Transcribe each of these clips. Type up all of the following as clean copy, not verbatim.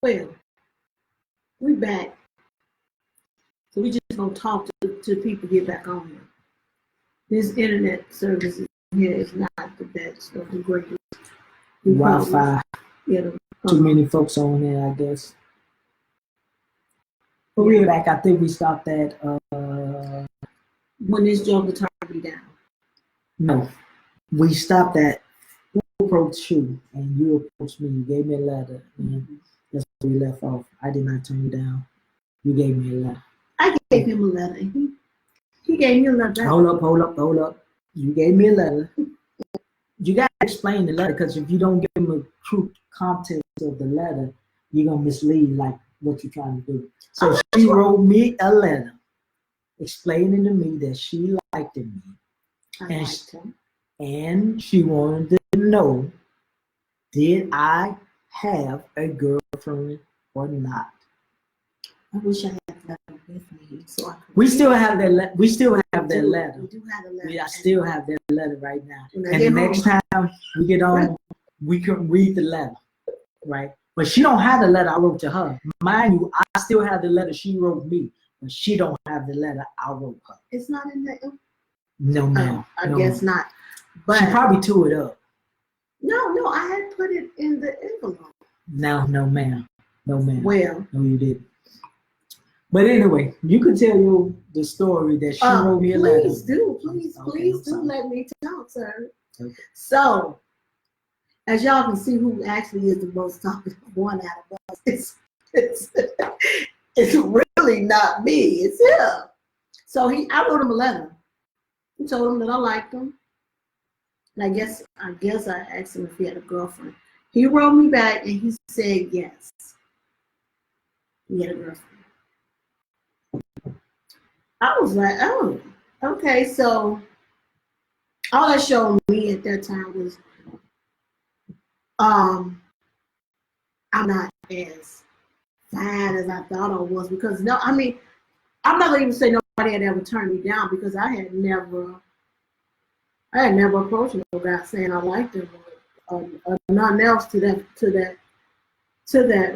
Well, we back. So we just gonna talk to people get back on here. This internet service here is not the best or the greatest. Wi-Fi. Yeah, Too many folks on there, I guess. But we're back. I think we stopped at when this joker turned me down. No, we stopped at who approached you and you approached me. You gave me a letter, and that's where we left off. I did not turn you down. You gave me a letter. I gave him a letter. He gave me a letter. Hold up. You gave me a letter. You got to explain the letter, because if you don't give them a true context of the letter, you're going to mislead like what you're trying to do. So she wrote me a letter explaining to me that she liked me. And she wanted to know, did I have a girlfriend or not? I wish I had that letter with me. So we still have that. We still have that letter. We do have the letter. I still have that letter right now. And the next time we get on, we can read the letter, right? But she don't have the letter I wrote to her. Mind you, I still have the letter she wrote me, but she don't have the letter I wrote her. It's not in there. No, ma'am. I guess not. But she probably tore it up. No, I had put it in the envelope. No, ma'am. Well, no, you didn't. But anyway, you can tell the story that she wrote me a letter. Please do let me talk, sir. Okay. So, as y'all can see, who actually is the most talkative one out of us? It's really not me. It's him. So I wrote him a letter. I told him that I liked him. And I guess I asked him if he had a girlfriend. He wrote me back and he said yes. He had a girlfriend. I was like, oh, okay. So all that showed me at that time was I'm not as fine as I thought I was, because I'm not gonna even say nobody had ever turned me down, because I had never approached no guy saying I liked him or nothing else to that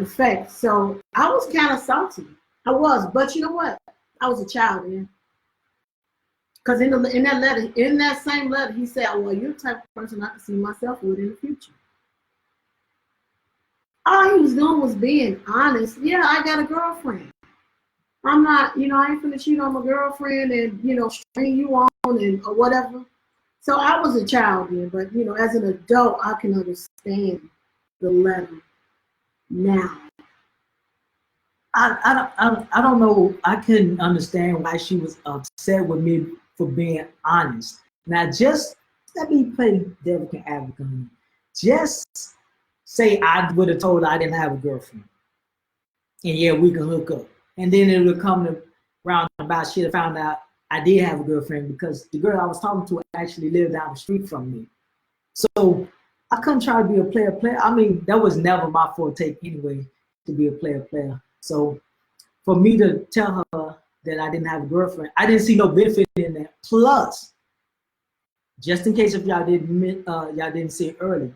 effect. So I was kind of salty. I was, but you know what? I was a child then. Because in that same letter, he said, well, you're the type of person I can see myself with in the future. All he was doing was being honest. Yeah, I got a girlfriend. I'm not, I ain't finna cheat on my girlfriend and, string you on or whatever. So I was a child then, but, as an adult, I can understand the letter now. I don't know. I couldn't understand why she was upset with me for being honest. Now, just let me play devil advocate. Just say I would have told her I didn't have a girlfriend, and yeah, we can hook up, and then it would come to round about. She'd have found out I did have a girlfriend, because the girl I was talking to actually lived down the street from me. So I couldn't try to be a player. That was never my forte anyway, to be a player. So for me to tell her that I didn't have a girlfriend, I didn't see no benefit in that. Plus, just in case if y'all didn't see it early,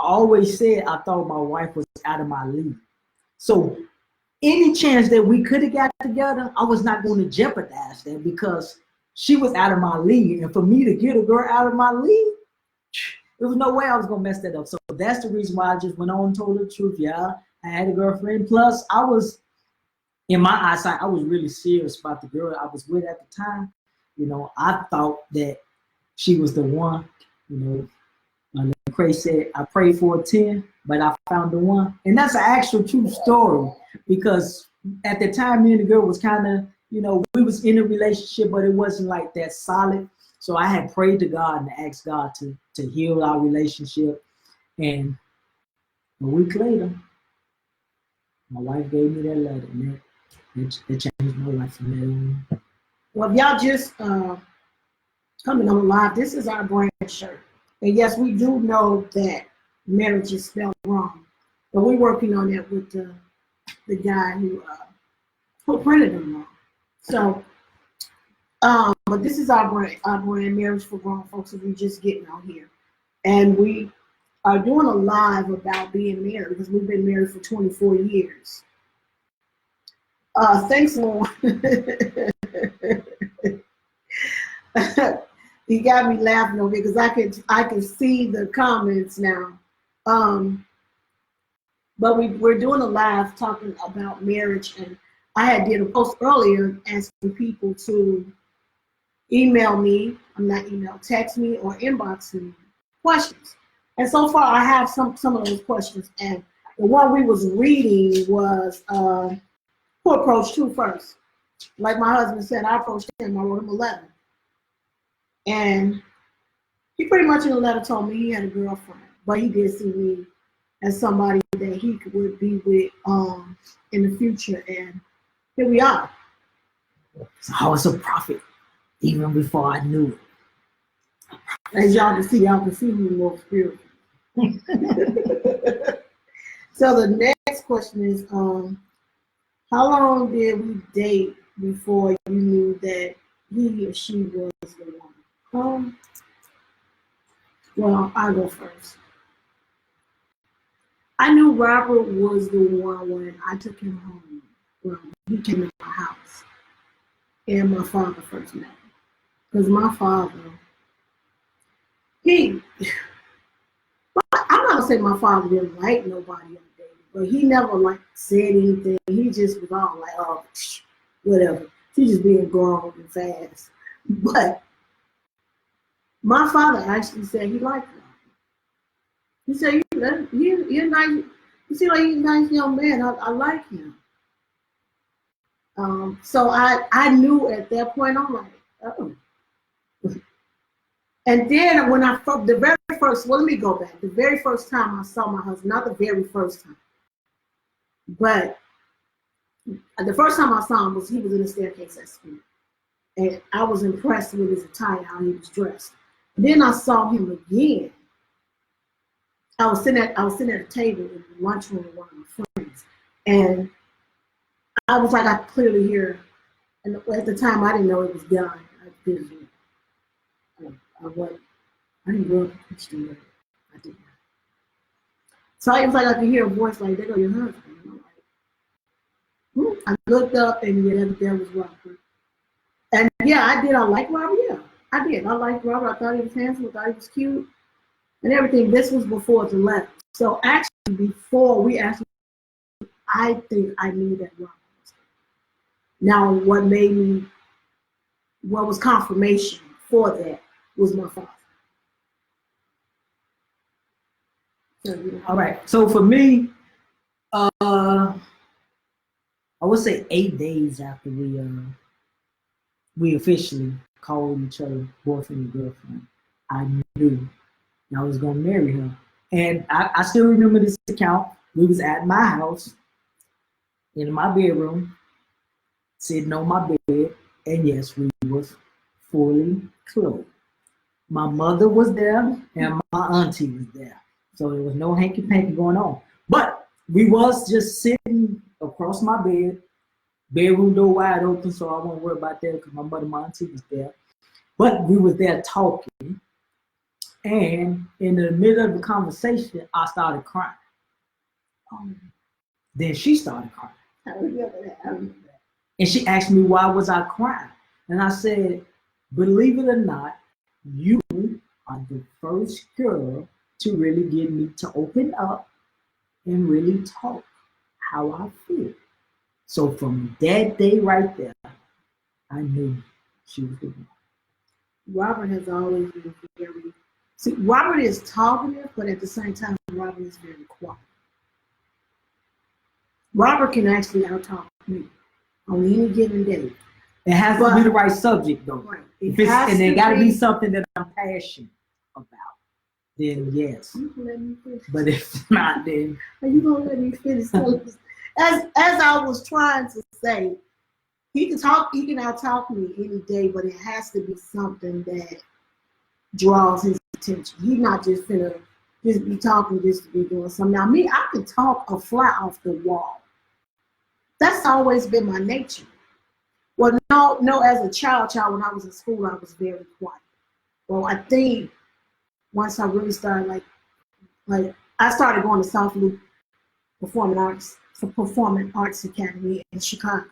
I always said I thought my wife was out of my league. So any chance that we could have got together, I was not going to jeopardize that, because she was out of my league. And for me to get a girl out of my league, there was no way I was going to mess that up. So that's the reason why I just went on and told her the truth. Yeah, I had a girlfriend. Plus, I was, in my eyesight, I was really serious about the girl I was with at the time. I thought that she was the one. Like Craig said, I prayed for a 10, but I found the one. And that's an actual true story, because at the time, me and the girl was kind of, we was in a relationship, but it wasn't like that solid. So I had prayed to God and asked God to heal our relationship. And a week later, my wife gave me that letter, and it changed my life from there on. Well, if y'all just coming on live, this is our brand shirt. And yes, we do know that marriage is spelled wrong, but we're working on that with the guy who printed them wrong. So, but this is our brand, Marriage for Grown Folks, if we're just getting out here. And we are doing a live about being married because we've been married for 24 years. Thanks, Lauren. You got me laughing over because I can see the comments now. But we're doing a live talking about marriage, and I had did a post earlier asking people to email me, text me or inbox me questions. And so far I have some of those questions. And the one we was reading was who approached who first? Like my husband said, I approached him, I wrote him a letter. And he pretty much in the letter told me he had a girlfriend, but he did see me as somebody that he would be with in the future. And here we are. So I was a prophet even before I knew it. As y'all can see me more spiritual. So the next question is, how long did we date before you knew that he or she was the one? Well, I'll go first. I knew Robert was the one when I took him home. Well, he came to my house and my father first met him. Because my father, I'm not gonna say my father didn't like nobody on the day, but he never said anything. He just was all like, oh, whatever. He just being grown and fast. But my father actually said he liked him. He said, you're nice. You seem like you're a nice young man. I like him. So I knew at that point, I'm like, oh. And then when the very first, well, let me go back. The very first time I saw my husband, not the very first time, but the first time I saw him he was in the staircase at school. And I was impressed with his attire, how he was dressed. And then I saw him again. I was sitting at a table in the lunchroom with one of my friends. And I was like, I clearly hear, and at the time I didn't know it was God. I didn't grow up a Christian. I didn't. So it was like I could hear a voice like, there go your husband. And I'm like, I looked up and yeah, that was Robert. And yeah, I did. I like Robert. Yeah, I did. I liked Robert. I thought he was handsome. I thought he was cute and everything. This was before the letter. So actually, before we actually, I think I knew that Robert was there. Now, what was confirmation for that was my father. All right. So for me, I would say 8 days after we officially called each other boyfriend and girlfriend, I knew I was gonna marry her. And I still remember this account. We was at my house, in my bedroom, sitting on my bed, and yes, we was fully clothed. My mother was there, and my auntie was there. So there was no hanky-panky going on. But we was just sitting across my bed, bedroom door wide open, so I won't worry about that because my mother and my auntie was there. But we was there talking, and in the middle of the conversation, I started crying. Then she started crying. I remember that. And she asked me why was I crying. And I said, believe it or not, you are the first girl to really get me to open up and really talk how I feel. So from that day right there, I knew she was the one. Robert has always been very, Robert is talkative, but at the same time, Robert is very quiet. Robert can actually out-talk me on any given day. It has to be the right subject, though. Right. And it got to be something that I'm passionate about. Then yes. You can let me finish. But if not, then are you gonna let me finish? As I was trying to say, he can out-talk me any day, but it has to be something that draws his attention. He's not just finna just be talking just to be doing something. Now me, I can talk a fly off the wall. That's always been my nature. Well, no, as a child, when I was in school, I was very quiet. Well, I think once I really started Like, I started going to South Loop Performing Arts Academy in Chicago.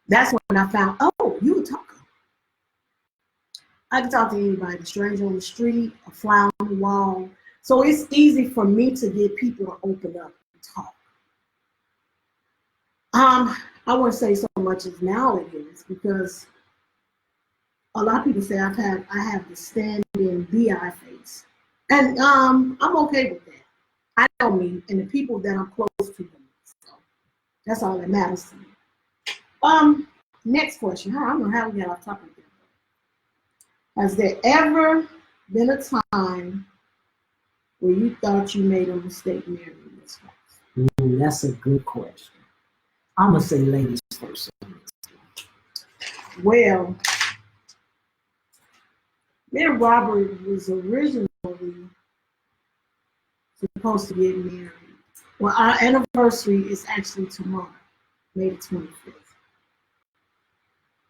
That's when I found, oh, you a talker. I can talk to anybody, a stranger on the street, a fly on the wall. So it's easy for me to get people to open up and talk. I wouldn't say so much as now it is, because a lot of people say I have the standing BI face. And I'm okay with that. I know me and the people that I'm close to them. So that's all that matters to me. Next question. I don't know how we got off topic there. Has there ever been a time where you thought you made a mistake marrying this wife? That's a good question. I'm gonna say ladies first. Well, me and Robert was originally supposed to get married. Well, our anniversary is actually tomorrow, May the 25th.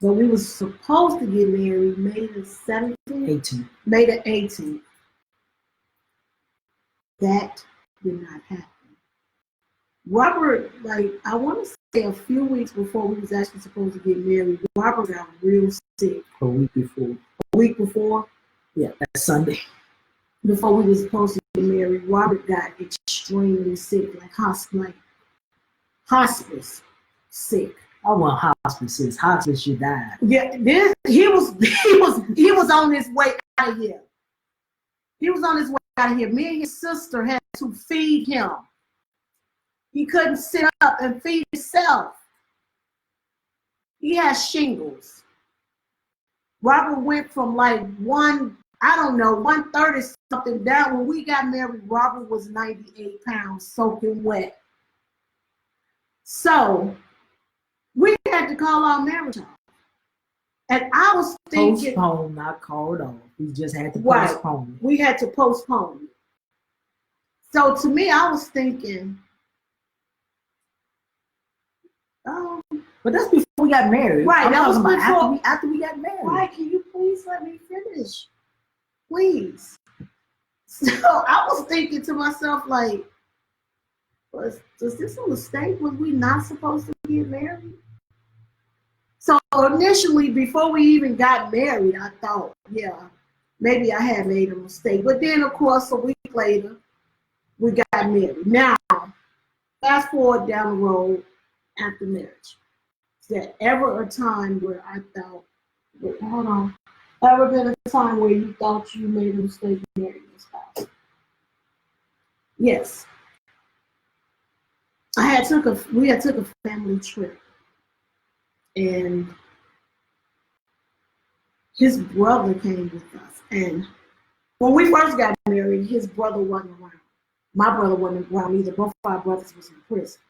But we was supposed to get married May the 17th? 18th. May the 18th. That did not happen. Robert, like, I want to say a few weeks before we was actually supposed to get married, Robert got real sick. A week before. A week before? Yeah, that's Sunday. Before we was supposed to get married, Robert got extremely sick, like hospice sick. I want hospices. Hospice, you died. Yeah, he was on his way out of here. He was on his way out of here. Me and his sister had to feed him. He couldn't sit up and feed himself. He has shingles. Robert went from like 130 something down. When we got married, Robert was 98 pounds, soaking wet. So we had to call our marriage off. And I was thinking, postpone, not called off. We just had to right, postpone. We had to postpone it. So to me, I was thinking, but that's before we got married. Right, that was before after we got married. Right, can you please let me finish? Please. So I was thinking to myself, like, was this a mistake? Was we not supposed to get married? So initially, before we even got married, I thought, yeah, maybe I had made a mistake. But then, of course, a week later, we got married. Now, fast forward down the road after marriage. Is there ever a time where I thought, hold on, ever been a time where you thought you made a mistake marrying your spouse? Yes. We had took a family trip, and his brother came with us. And when we first got married, his brother wasn't around. My brother wasn't around either. Both of our brothers was in prison,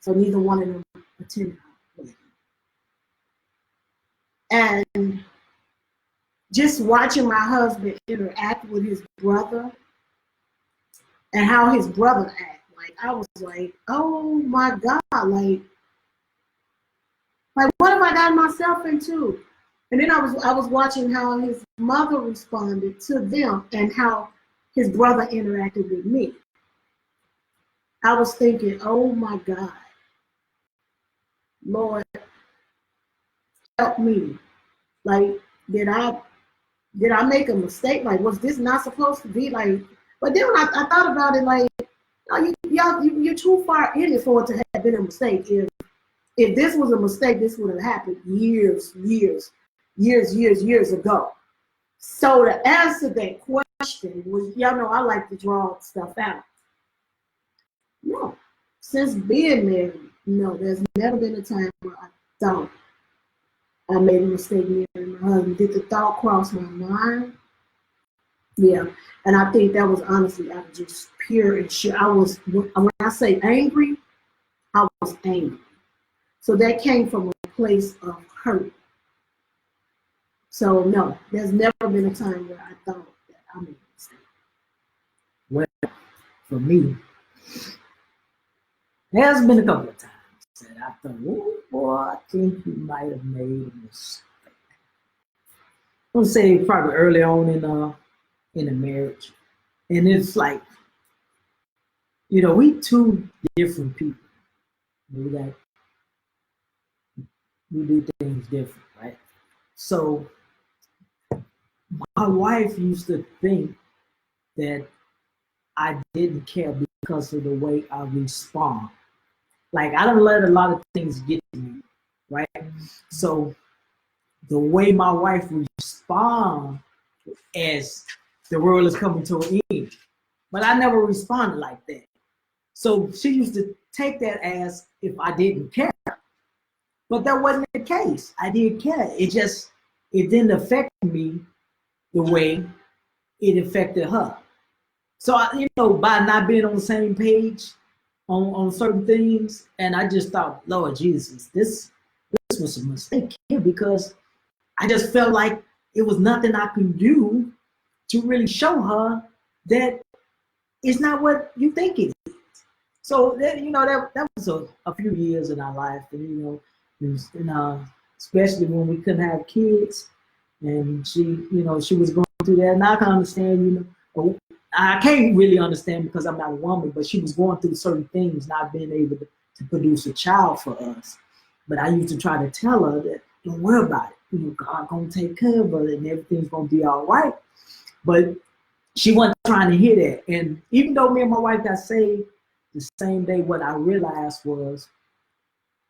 so neither one of them attended our wedding. And just watching my husband interact with his brother and how his brother acted, like, I was like, oh my God, like what have I gotten myself into? And then I was watching how his mother responded to them and how his brother interacted with me. I was thinking, oh my God, Lord, help me. Like, did I make a mistake? Like, was this not supposed to be like? But then when I thought about it, like, oh, you're too far in it for it to have been a mistake. If this was a mistake, this would have happened years ago. So to answer that question was, y'all know I like to draw stuff out. No, since being married, no, there's never been a time where I thought I made a mistake marrying my husband. Did the thought cross my mind? Yeah, and I think that was honestly out of just pure and sheer. When I say angry, I was angry. So that came from a place of hurt. So no, there's never been a time where I thought that I made a mistake. Well, for me, there's been a couple of times that I thought, oh boy, I think you might have made a mistake. I would say probably early on in the marriage. And it's like, you know, we two different people. We got, we do things different, right? So my wife used to think that I didn't care because of the way I respond. Like I don't let a lot of things get to me, right? So the way my wife responds as the world is coming to an end, but I never responded like that. So she used to take that as if I didn't care, but that wasn't the case. I did care. It didn't affect me the way it affected her. So, you know, by not being on the same page on certain things, and I just thought, Lord Jesus, this was a mistake here because I just felt like it was nothing I could do to really show her that it's not what you think it is. So that, you know, that was a few years in our life, and you know, especially when we couldn't have kids, and she, you know, she was going through that, and I can understand, you know, I can't really understand because I'm not a woman, but she was going through certain things, not being able to produce a child for us. But I used to try to tell her that don't worry about it. You know, God gonna take care of her and everything's gonna be all right. But she wasn't trying to hear that. And even though me and my wife got saved the same day, what I realized was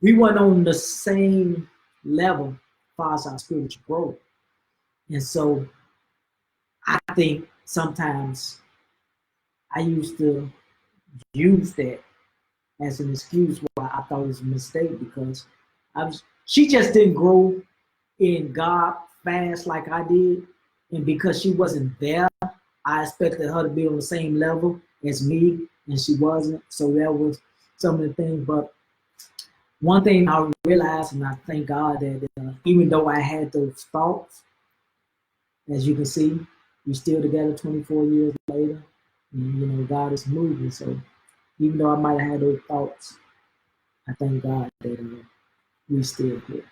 we weren't on the same level as far as our spiritual growth. And so I think sometimes I used to use that as an excuse why I thought it was a mistake because she just didn't grow in God fast like I did. And because she wasn't there, I expected her to be on the same level as me, and she wasn't. So that was some of the things. But one thing I realized, and I thank God that even though I had those thoughts, as you can see, we're still together 24 years later. And, you know, God is moving. So even though I might have had those thoughts, I thank God that we're still here.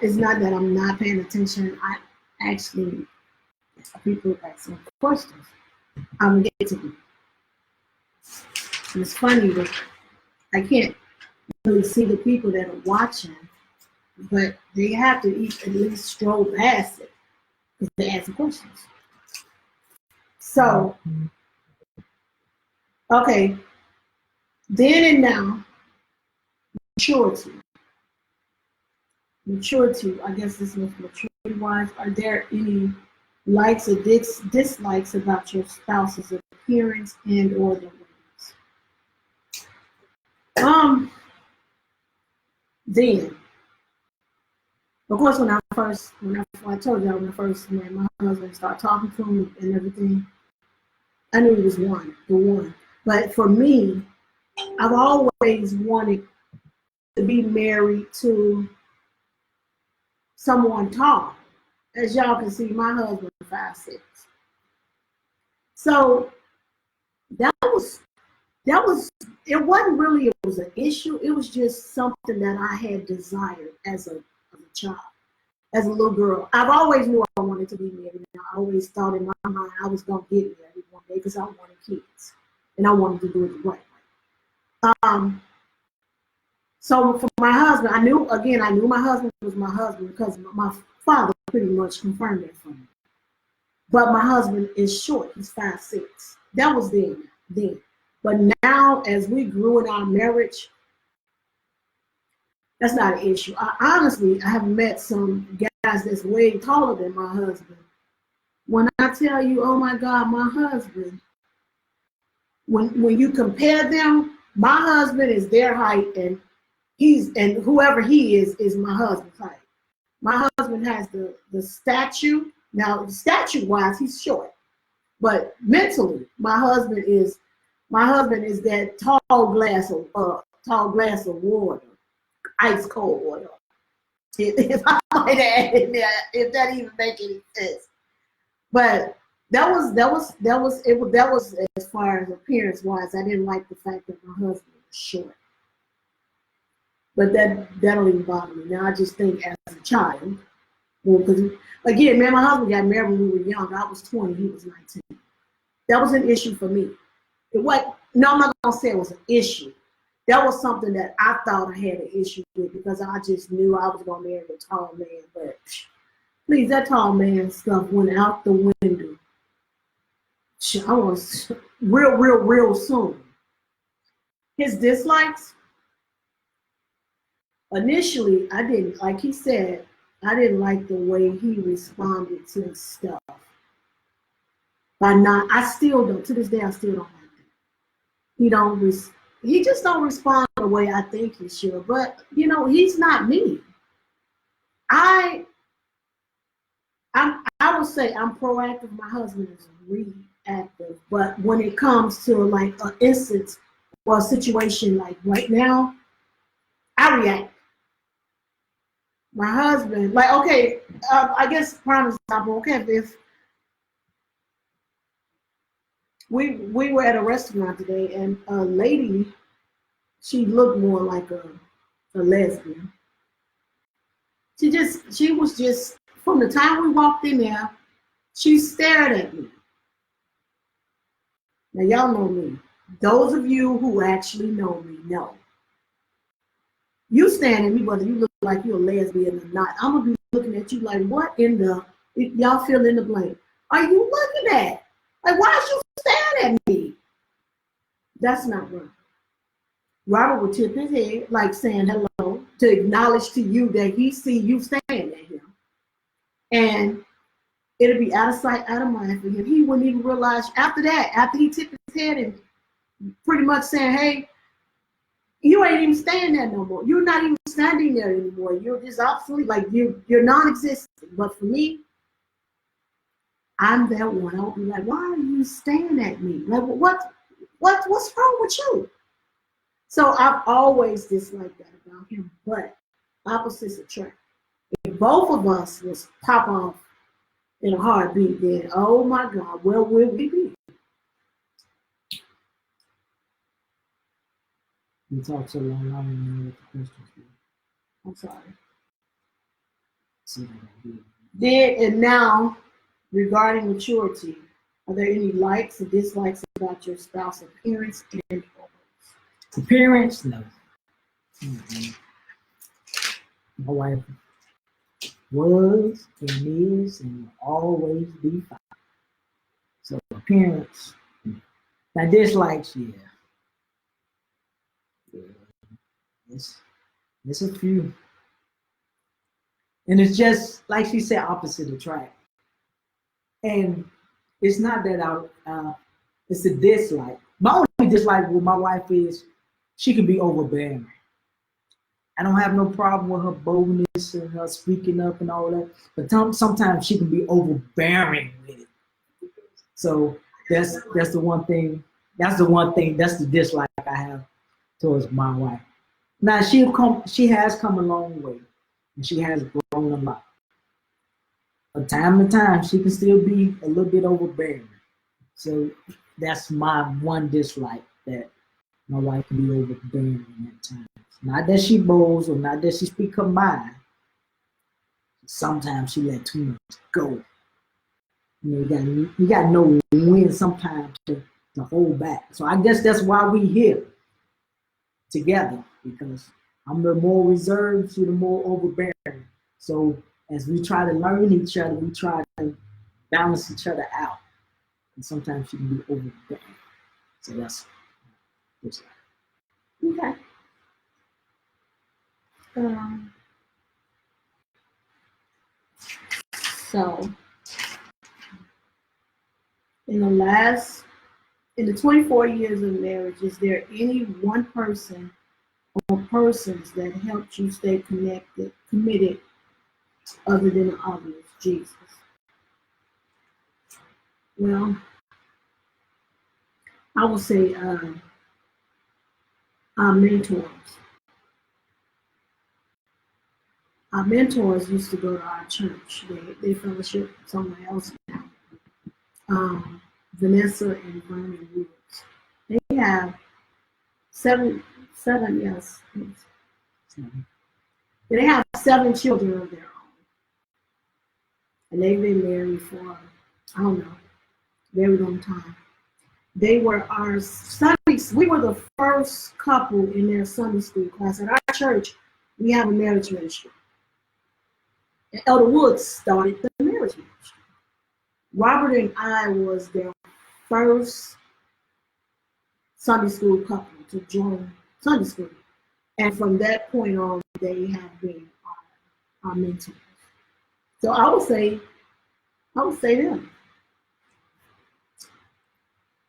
It's not that I'm not paying attention. I actually, people ask some questions. I'm getting to them. And it's funny that I can't really see the people that are watching, but they have to at least stroll past it because they ask questions. So, okay, then and now, maturity. Maturity, I guess this was maturity-wise. Are there any likes or dislikes about your spouse's appearance and or their ways? Then, of course, when I told you when I first met my husband, started talking to him and everything, I knew he was the one. But for me, I've always wanted to be married to someone tall. As y'all can see, my husband is 5'6". So that was it wasn't really it was an issue. It was just something that I had desired as a child, as a little girl. I've always knew I wanted to be married. I always thought in my mind I was gonna get married one day because I wanted kids and I wanted to do it the right way. So for my husband, I knew my husband was my husband because my father pretty much confirmed that for me. But my husband is short. He's 5'6". That was then. But now, as we grew in our marriage, that's not an issue. I have met some guys that's way taller than my husband. When I tell you, oh my God, my husband, when you compare them, my husband is their height and whoever he is my husband's height. My husband has the statue. Now, statue-wise, he's short, but mentally, my husband is that tall glass of water, ice cold water. If I might add in there, if that even makes any sense. But that was as far as appearance-wise. I didn't like the fact that my husband was short. But that don't even bother me. Now I just think as a child, because again, man, my husband got married when we were young. I was 20, he was 19. That was an issue for me. no, I'm not gonna say it was an issue. That was something that I thought I had an issue with because I just knew I was gonna marry a tall man. But please, that tall man stuff went out the window. I was real soon. His dislikes, initially, I didn't, like he said, I didn't like the way he responded to stuff. I still don't, to this day, I still don't like it. He just don't respond the way I think he should. But, he's not me. I would say I'm proactive. My husband is reactive. But when it comes to like an instance or a situation like right now, I react. My husband, like, okay, I guess prime example, okay, if we were at a restaurant today and a lady, she looked more like a lesbian. She was just, from the time we walked in there, she stared at me. Now y'all know me. Those of you who actually know me know. You stand at me whether you look like you're a lesbian or not. I'm gonna be looking at you like, what in the, y'all fill in the blank. Are you looking at? Like, why is you staring at me? That's not right. Robert would tip his head, like saying hello, to acknowledge to you that he see you staring at him. And it'll be out of sight, out of mind for him. He wouldn't even realize after that, after he tipped his head and pretty much saying, hey, you ain't even standing there no more. You're not even standing there anymore. You're just obsolete, like you're non-existent. But for me, I'm that one. I'll be like, why are you staring at me? Like, what's wrong with you? So I've always disliked that about him. But opposites attract. If both of us was pop off in a heartbeat, then oh my God, where will we be? You talk so long, I don't know what the questions were. I'm sorry. And now, regarding maturity, are there any likes or dislikes about your spouse's appearance and appearance? No. Mm-hmm. My wife was and is and will always be fine. So appearance. Now dislikes, yeah. It's a few. And it's just, like she said, opposite attract. And it's not that it's a dislike. My only dislike with my wife is she can be overbearing. I don't have no problem with her boldness and her speaking up and all that, but sometimes she can be overbearing with it. So that's the one thing. That's the dislike I have towards my wife. Now she has come a long way, and she has grown a lot. From time to time, she can still be a little bit overbearing. So that's my one dislike, that my wife can be overbearing at times. Not that she bows or not that she speaks her mind. Sometimes she let too much go. You got to know when sometimes to hold back. So I guess that's why we here together, because I'm the more reserved, she's the more overbearing. So as we try to learn each other, we try to balance each other out. And sometimes she can be overbearing. So that's okay. So in the 24 years of marriage, is there any one person or persons that helped you stay committed, other than the obvious, Jesus? Well, I would say our mentors. Our mentors used to go to our church. They fellowship somewhere else now. Vanessa and Vernon Woods. They have seven, yes. They have 7 children of their own. And they've been married for, I don't know, very long time. They were our Sunday we were the first couple in their Sunday school class. At our church, we have a marriage ministry. And Elder Woods started the marriage ministry. Robert and I was their first Sunday school couple to join Sunday school. And from that point on, they have been our mentors. So I would say them.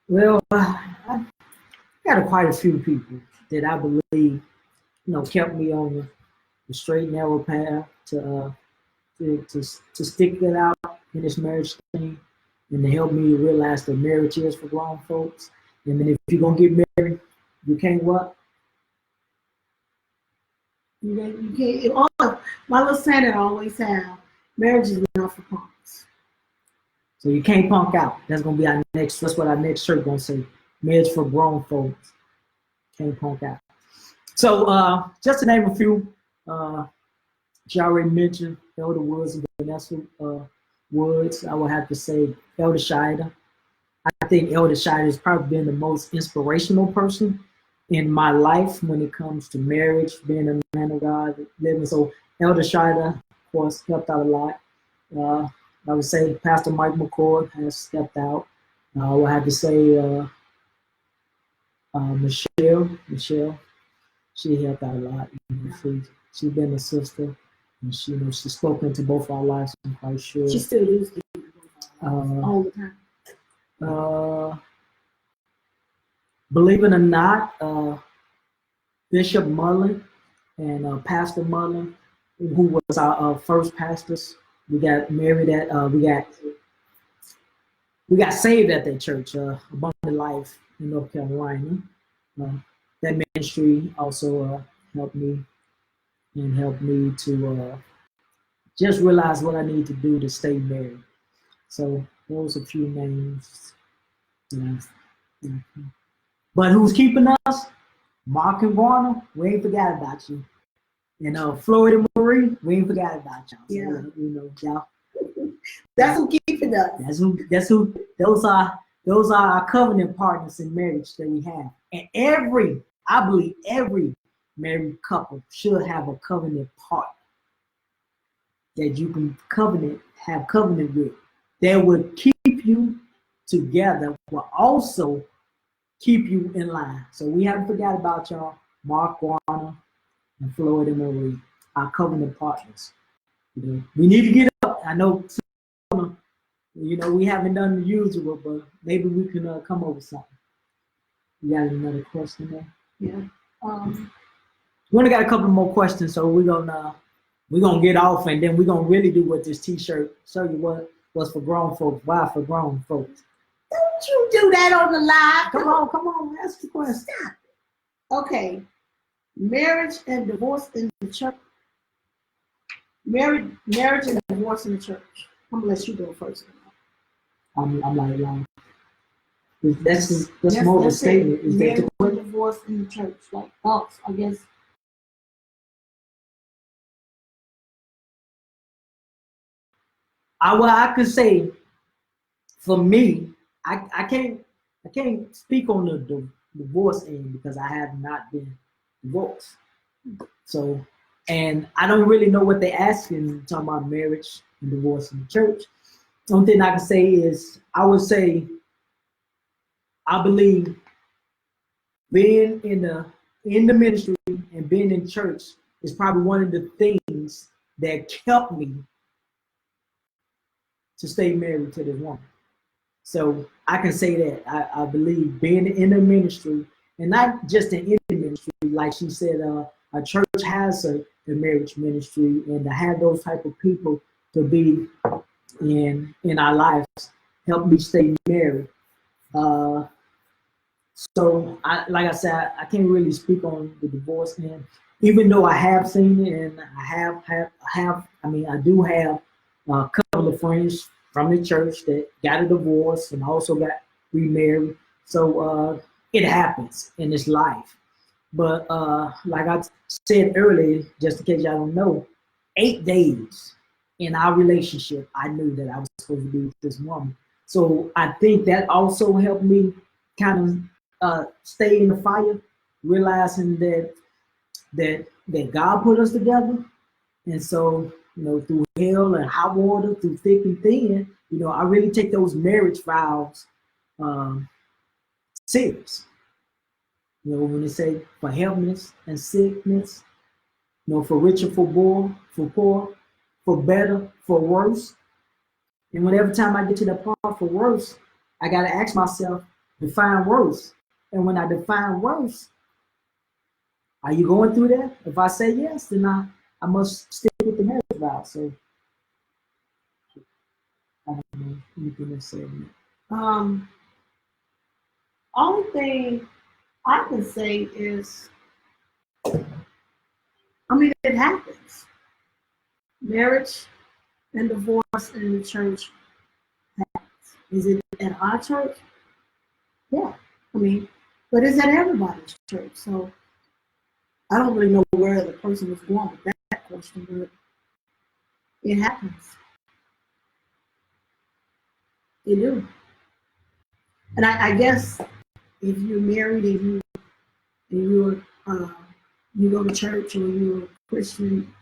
Well, I got quite a few people that I believe, kept me on the straight and narrow path to stick it out in this marriage thing, and to help me realize that marriage is for grown folks. And then if you're gonna get married, you can't what? You can't. My little saying that I always have: marriage is not for punks. So you can't punk out. That's gonna be that's what our next shirt gonna say. Marriage for grown folks. Can't punk out. So just to name a few, she already mentioned Elder Woods and Vanessa Woods. I would have to say Elder Shida. I think Elder Shida has probably been the most inspirational person in my life when it comes to marriage, being a man of God, living. So Elder Shida, of course, helped out a lot. I would say Pastor Mike McCord has stepped out. I would have to say Michelle, she helped out a lot. She's been a sister, and she's spoken to both our lives. I'm quite sure. She still used to all the time. Believe it or not, Bishop Mullen and Pastor Mullen, who was our first pastors, we got married at we got saved at that church, Abundant Life in North Carolina. That ministry also helped me to just realize what I need to do to stay married. So those are a few names. But who's keeping us? Mark and Warner, we ain't forgot about you. And Florida Marie, we ain't forgot about y'all. So, yeah. Y'all. That's who keeping us. That's who. Those are our covenant partners in marriage that we have. And I believe every married couple should have a covenant partner that you can have covenant with, that would keep you together, but also keep you in line. So we haven't forgot about y'all, Mark Warner and Florida Marie, our covenant partners. We need to get up. I know, we haven't done the usual, but maybe we can come up with something. You got another question there? Yeah. We only got a couple more questions, so we're gonna get off, and then we're gonna really do what this T-shirt show you what's for grown folks. Why for grown folks? Don't you do that on the live? Come on, ask the question. Stop it. Okay. Marriage and divorce in the church. Marriage and divorce in the church. I'm gonna let you go first. I'm like, that's more of a statement. Is marriage that the and divorce in the church? Like thoughts, I guess. I could say, for me, I can't speak on the divorce end because I have not been divorced. So, and I don't really know what they're asking talking about marriage and divorce in the church. The only thing I can say is I would say I believe being in the ministry and being in church is probably one of the things that kept me to stay married to this woman. So I can say that I believe being in the ministry, and not just in the ministry, like she said, a church has a marriage ministry, and to have those type of people to be in our lives help me stay married. So like I said, I can't really speak on the divorce end, even though I have seen it, and I do have a couple of friends from the church that got a divorce and also got remarried. So it happens in this life. But like I said earlier, just in case y'all don't know, 8 days in our relationship, I knew that I was supposed to be with this woman. So I think that also helped me kind stay in the fire, realizing that God put us together. And so, through hell and high water, through thick and thin, I really take those marriage vows serious. When they say for healthness and sickness, for richer, for poor, for better, for worse. And whenever time I get to the part for worse, I got to ask myself, define worse. And when I define worse, are you going through that? If I say yes, then I must stick with the marriage vow. So I don't know anything to say. Only thing I can say is, it happens. Marriage and divorce in the church happens. Is it at our church? Yeah. But it's at everybody's church. So I don't really know where the person was going with that question, but it happens. You do. And I guess if you're married and you go to church or you're a Christian,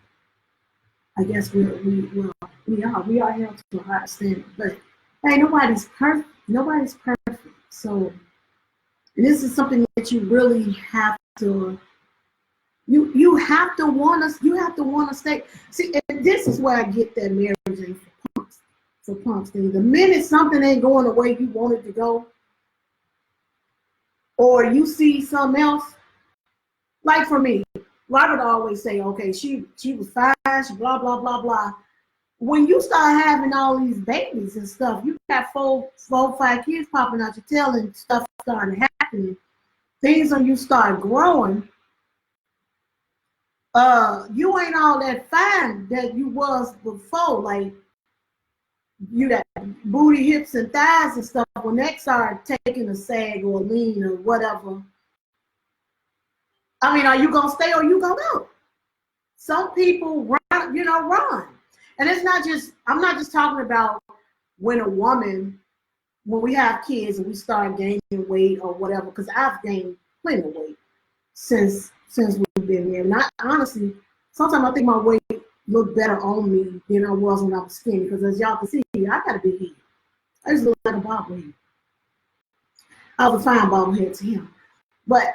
I guess we are held to a high standard. But hey, nobody's perfect. Nobody's perfect. So, and this is something that you really have to. You have to want us. You have to want to stay. See, and this is where I get that marriage ain't for punks thing. The minute something ain't going the way you want it to go, or you see something else, like for me, Robert always say, okay, she was fine, she blah blah blah blah. When you start having all these babies and stuff, you got four, 5 kids popping out your tail and stuff starting happening. Things when you start growing, you ain't all that fine that you was before. Like you got booty, hips, and thighs and stuff. When that start taking a sag or a lean or whatever, are you gonna stay or you gonna go? Some people run. And it's not just, I'm not just talking about when we have kids and we start gaining weight or whatever, because I've gained plenty of weight since we've been here. And honestly, sometimes I think my weight looked better on me than I was when I was skinny, because as y'all can see, I got a big head. I used to look like a bobblehead. I was a fine bobblehead to him.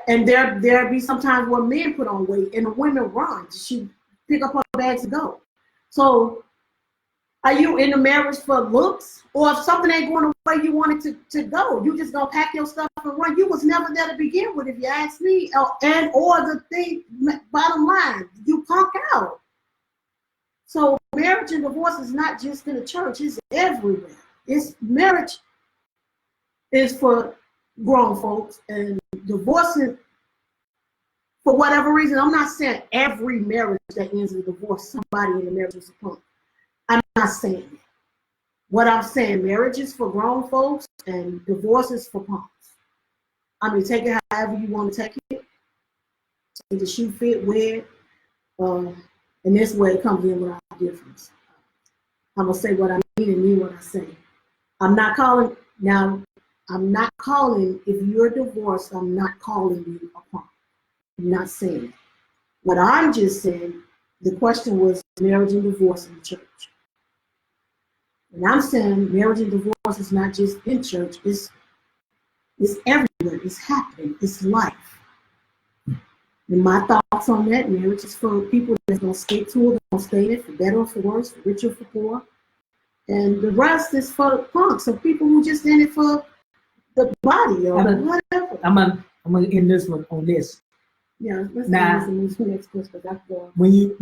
And there be sometimes where men put on weight and the women run. She pick up her bags and go. So are you in the marriage for looks? Or if something ain't going the way you want it to go, you just gonna pack your stuff and run? You was never there to begin with, if you ask me. Or the thing, bottom line, you punk out. So marriage and divorce is not just in the church, it's everywhere. Marriage is for grown folks, and divorcing, for whatever reason, I'm not saying every marriage that ends in divorce, somebody in the marriage is a punk. I'm not saying that. What I'm saying, marriage is for grown folks and divorce is for punks. Take it however you want to take it. Take the shoe fit, wear it. And this way it comes in with our difference. I'm going to say what I mean and mean what I say. I'm not calling, if you're divorced, I'm not calling you a punk. I'm not saying it. What I'm just saying, the question was marriage and divorce in the church. And I'm saying marriage and divorce is not just in church, it's everywhere, it's happening, it's life. And my thoughts on that, marriage is for people that's going to stick to it, going to stay in it, for better or for worse, for richer or for poor. And the rest is for punks, so people who just in it for the body or whatever. I'm gonna end this one on this. Yeah, let's move to the next question. When you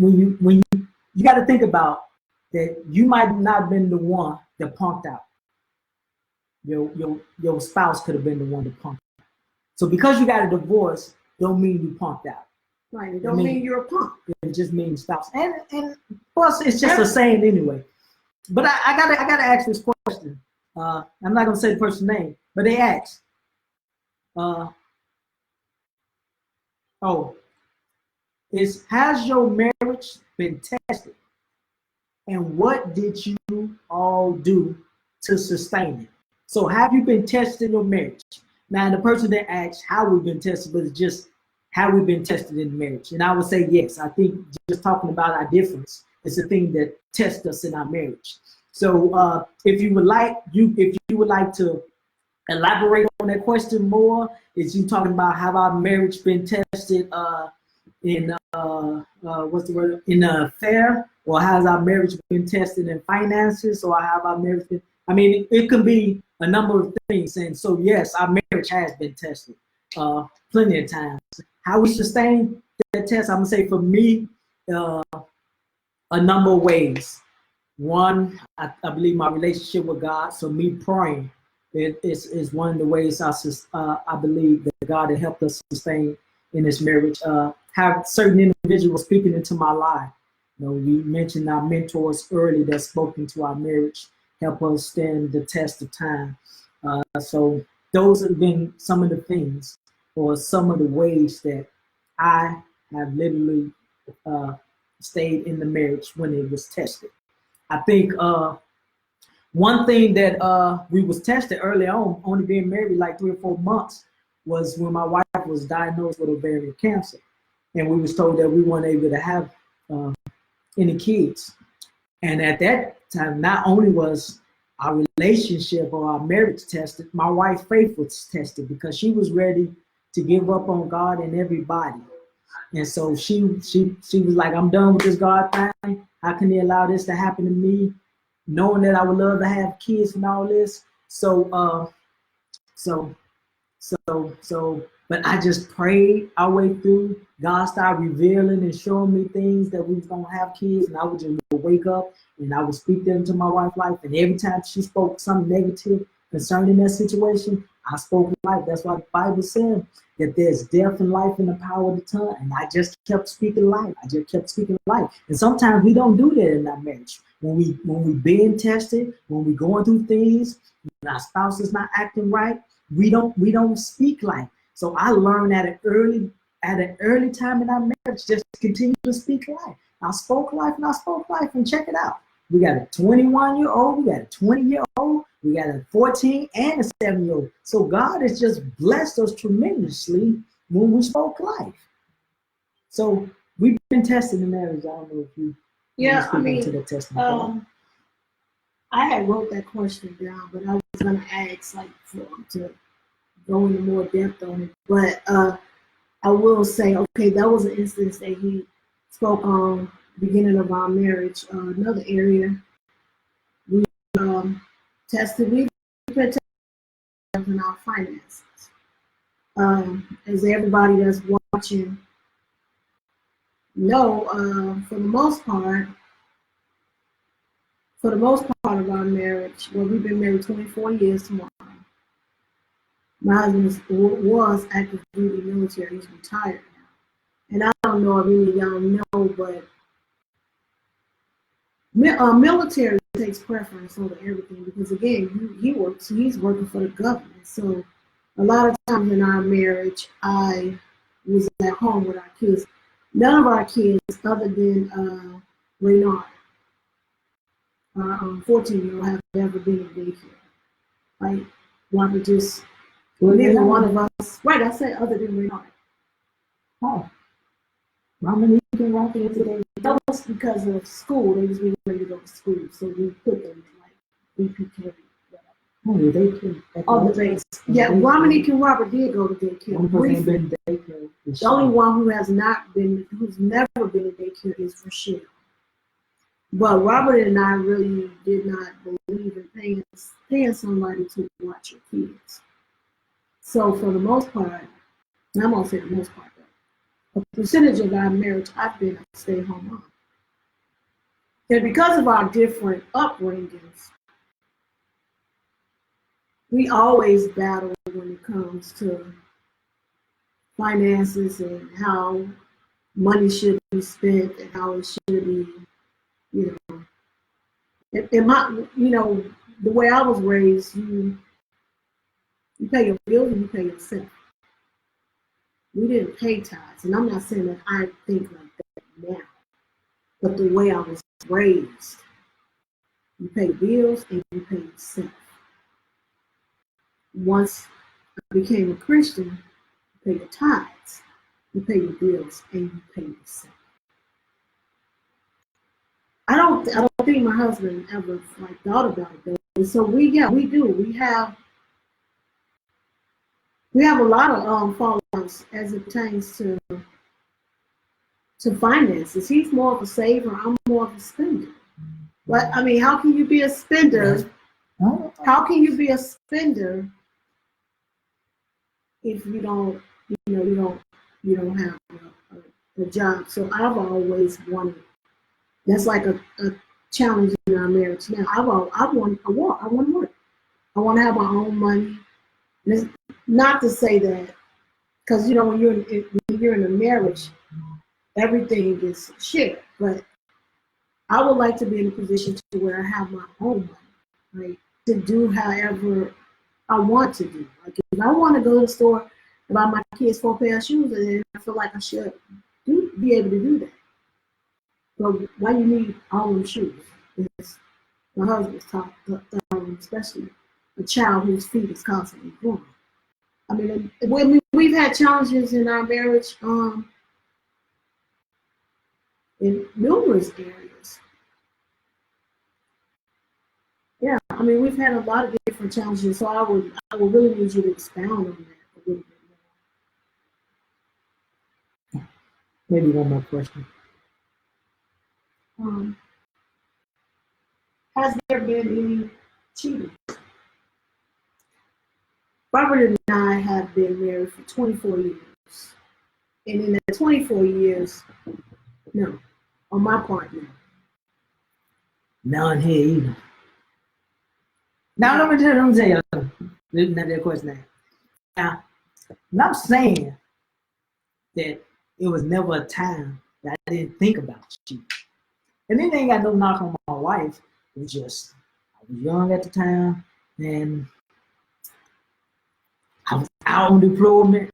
got to think about that, you might not have been the one that punked out. Your spouse could have been the one that punked out. So because you got a divorce, don't mean you punked out. Right. It don't mean you're a punk. It just means spouse. And plus, it's just a saying anyway. But I gotta ask this question. I'm not gonna say the person's name, but they asked. Has your marriage been tested? And what did you all do to sustain it? So have you been testing your marriage? Now, the person that asks how we've been tested, but it's just how we've been tested in marriage. And I would say yes. I think just talking about our difference is the thing that tests us in our marriage. So if you would like to elaborate on that question more, is you talking about how our marriage been tested in what's the word, in an affair, or how's our marriage been tested in finances, or how our marriage been, I mean, it could be a number of things. And so yes, our marriage has been tested plenty of times. How we sustain that test, I'm gonna say for me, a number of ways. One, I believe my relationship with God. So me praying is one of the ways I believe that God has helped us sustain in this marriage. Have certain individuals speaking into my life. You know, we mentioned our mentors early that spoke into our marriage, help us stand the test of time. So those have been some of the things, or some of the ways that I have literally stayed in the marriage when it was tested. I think one thing that we was tested early on, only being married like 3 or 4 months, was when my wife was diagnosed with ovarian cancer, and we was told that we weren't able to have any kids. And at that time, not only was our relationship or our marriage tested, my wife's faith was tested, because she was ready to give up on God and everybody. And so she was like, I'm done with this God thing. How can he allow this to happen to me? Knowing that I would love to have kids and all this. But I just prayed our way through. God started revealing and showing me things that we was gonna have kids, and I would just wake up and I would speak them into my wife's life. And every time she spoke something negative concerning that situation, I spoke life. That's why the Bible said that there's death and life in the power of the tongue. And I just kept speaking life. I just kept speaking life. And sometimes we don't do that in our marriage. When we being tested, when we going through things, when our spouse is not acting right, we don't speak life. So I learned at an early time in our marriage, just to continue to speak life. I spoke life, and check it out. We got a 21-year-old, we got a 20-year-old, we got a 14 and a 7-year-old. So God has just blessed us tremendously when we spoke life. So we've been tested in marriage. I don't know if you to the testimony. I had wrote that question down, but I was gonna ask to go into more depth on it. But I will say, okay, that was an instance that he spoke on the beginning of our marriage. Another area we tested, we've been tested in our finances. As everybody that's watching know, for the most part of our marriage, well, we've been married 24 years tomorrow. My husband was active duty military. He's retired now. And I don't know if any of y'all know, but military takes preference over everything, because again, he's working for the government. So a lot of times in our marriage, I was at home with our kids. None of our kids, other than Renard, our 14-year-old, have ever been in daycare. Right? Robert just, neither one of us, right, I said other than Renard. Oh. Mama can walk in today. That was because of school. They was really ready to go to school. So we put them in like BPK. Oh, daycare. On the base. Yeah, Dominique and Robert did go to daycare. Been daycare. The only one who's never been in daycare is Rochelle. But Robert and I really did not believe in paying somebody to watch your kids. So for the most part, and I'm gonna say the most part, a percentage of our marriage, I've been a stay-at-home mom. And because of our different upbringings, we always battle when it comes to finances and how money should be spent and how it should be, the way I was raised, you pay your bills and you pay yourself. We didn't pay tithes, and I'm not saying that I think like that now, but the way I was raised, you pay bills and you pay yourself. Once became a Christian, you pay your tithes, you pay your bills, and you pay yourself. I don't think my husband ever like thought about it though. And so we do. We have a lot of fallouts as it pertains to finances. He's more of a saver. I'm more of a spender. But I mean, how can you be a spender? How can you be a spender if you don't have a job? So I've always wanted. That's like a challenge in our marriage now. I want to work. I want to have my own money. And it's not to say that, because when you're in a marriage, everything is shared. But I would like to be in a position to where I have my own money, right? To do however I want to do. Like if I want to go to the store and buy my kids 4 pair of shoes, and I feel like I should be able to do that. But why you need all them shoes? It's my husband's taught, especially a child whose feet is constantly growing. I mean, we've had challenges in our marriage in numerous areas. Yeah, I mean, we've had a lot of different challenges, so I would really need you to expound on that a little bit more. Maybe one more question. Has there been any cheating? Robert and I have been married for 24 years. And in that 24 years, no. On my part, no. None here either. Now, let me tell you, not that question. Now, I'm not saying that it was never a time that I didn't think about cheating. And then they ain't got no knock on my wife. It was just, I was young at the time, and I was out on deployment.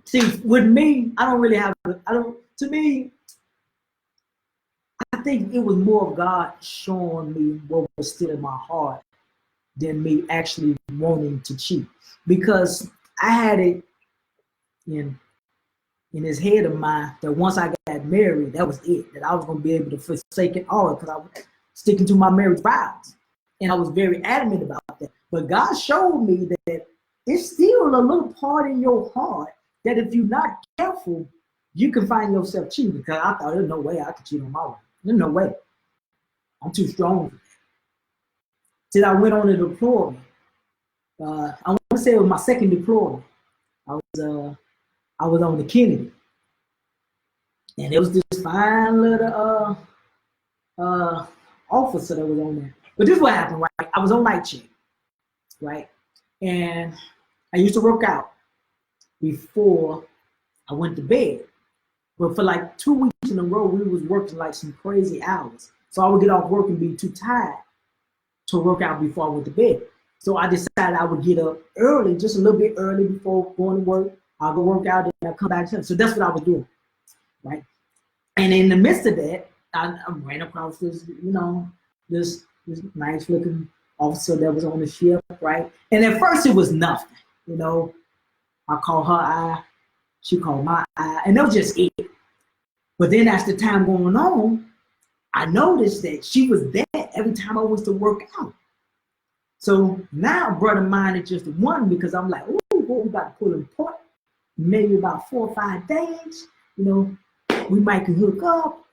See, with me, to me, I think it was more of God showing me what was still in my heart than me actually wanting to cheat. Because I had it in this head of mine that once I got married, that was it. That I was going to be able to forsake it all because I was sticking to my marriage vows. And I was very adamant about that. But God showed me that it's still a little part in your heart that if you're not careful, you can find yourself cheating. Because I thought there's no way I could cheat on my wife. There's no way. I'm too strong for that. Till I went on a deployment. I want to say it was my second deployment. I was on the Kennedy. And it was this fine little officer that was on there. But this is what happened, right? I was on night shift, right? And I used to work out before I went to bed. But for like 2 weeks in a row, we was working like some crazy hours. So I would get off work and be too tired to work out before I went to bed. So I decided I would get up early, just a little bit early before going to work. I'll go work out and I'll come back. So that's what I was doing, right? And in the midst of that, I ran across this, this nice looking officer that was on the ship, right? And at first it was nothing, I called her eye, she called my eye, and that was just it. But then as the time going on, I noticed that she was there every time I was to work out. So now brother mine is just one because I'm like, oh, we got to pull in port. Maybe about 4 or 5 days, we might can hook up.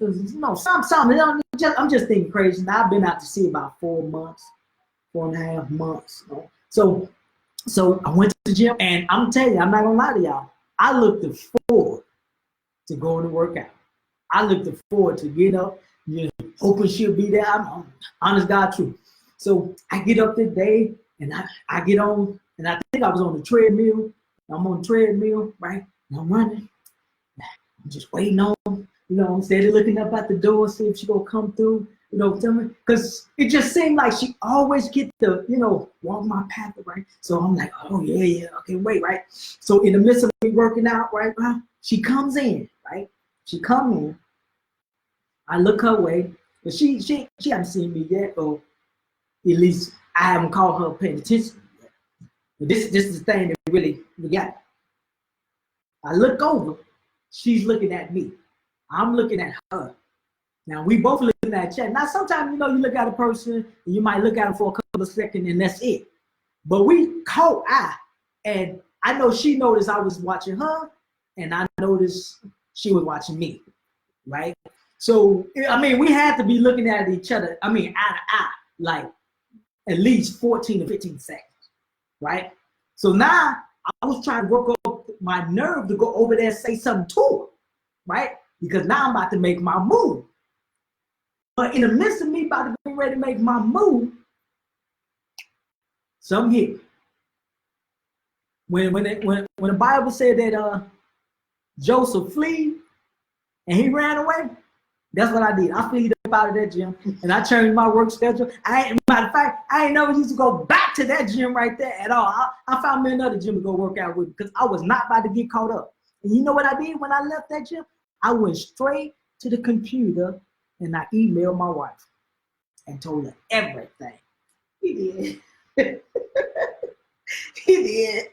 Something. I'm just thinking crazy. Now I've been out to sea about 4 months, 4.5 months. So I went to the gym, and I'm telling you, I'm not gonna lie to y'all. I looked forward to going to work out. I looked forward to get up, hoping she'll be there. I'm honest God truth. So I get up that day, and I get on, and I think I was on the treadmill. I'm on the treadmill, right? And I'm running. I'm just waiting on, I'm steady looking up at the door, see if she gonna come through, tell me. Because it just seemed like she always get the, walk my path, right? So I'm like, oh, yeah, okay, wait, right? So in the midst of me working out, right, she comes in, right? She come in. I look her way, but she hasn't seen me yet, or at least I haven't called her paying attention yet. This is the thing that really we got. I look over, she's looking at me. I'm looking at her. Now we both looking at each other. Now sometimes you look at a person and you might look at them for a couple of seconds and that's it. But we caught eye, and I know she noticed I was watching her, and I noticed she was watching me, right? So I mean, we had to be looking at each other. I mean, eye to eye, like at least 14 to 15 seconds, right? So now I was trying to work up my nerve to go over there and say something to her, right? Because now I'm about to make my move. But in the midst of me about to be ready to make my move, something hit me. When the Bible said that Joseph fled and he ran away, that's what I did. I fled up out of that gym and I changed my work schedule. Matter of fact, I ain't never used to go back to that gym right there at all. I found me another gym to go work out with because I was not about to get caught up. And you know what I did when I left that gym? I went straight to the computer and I emailed my wife and told her everything. He did. He did.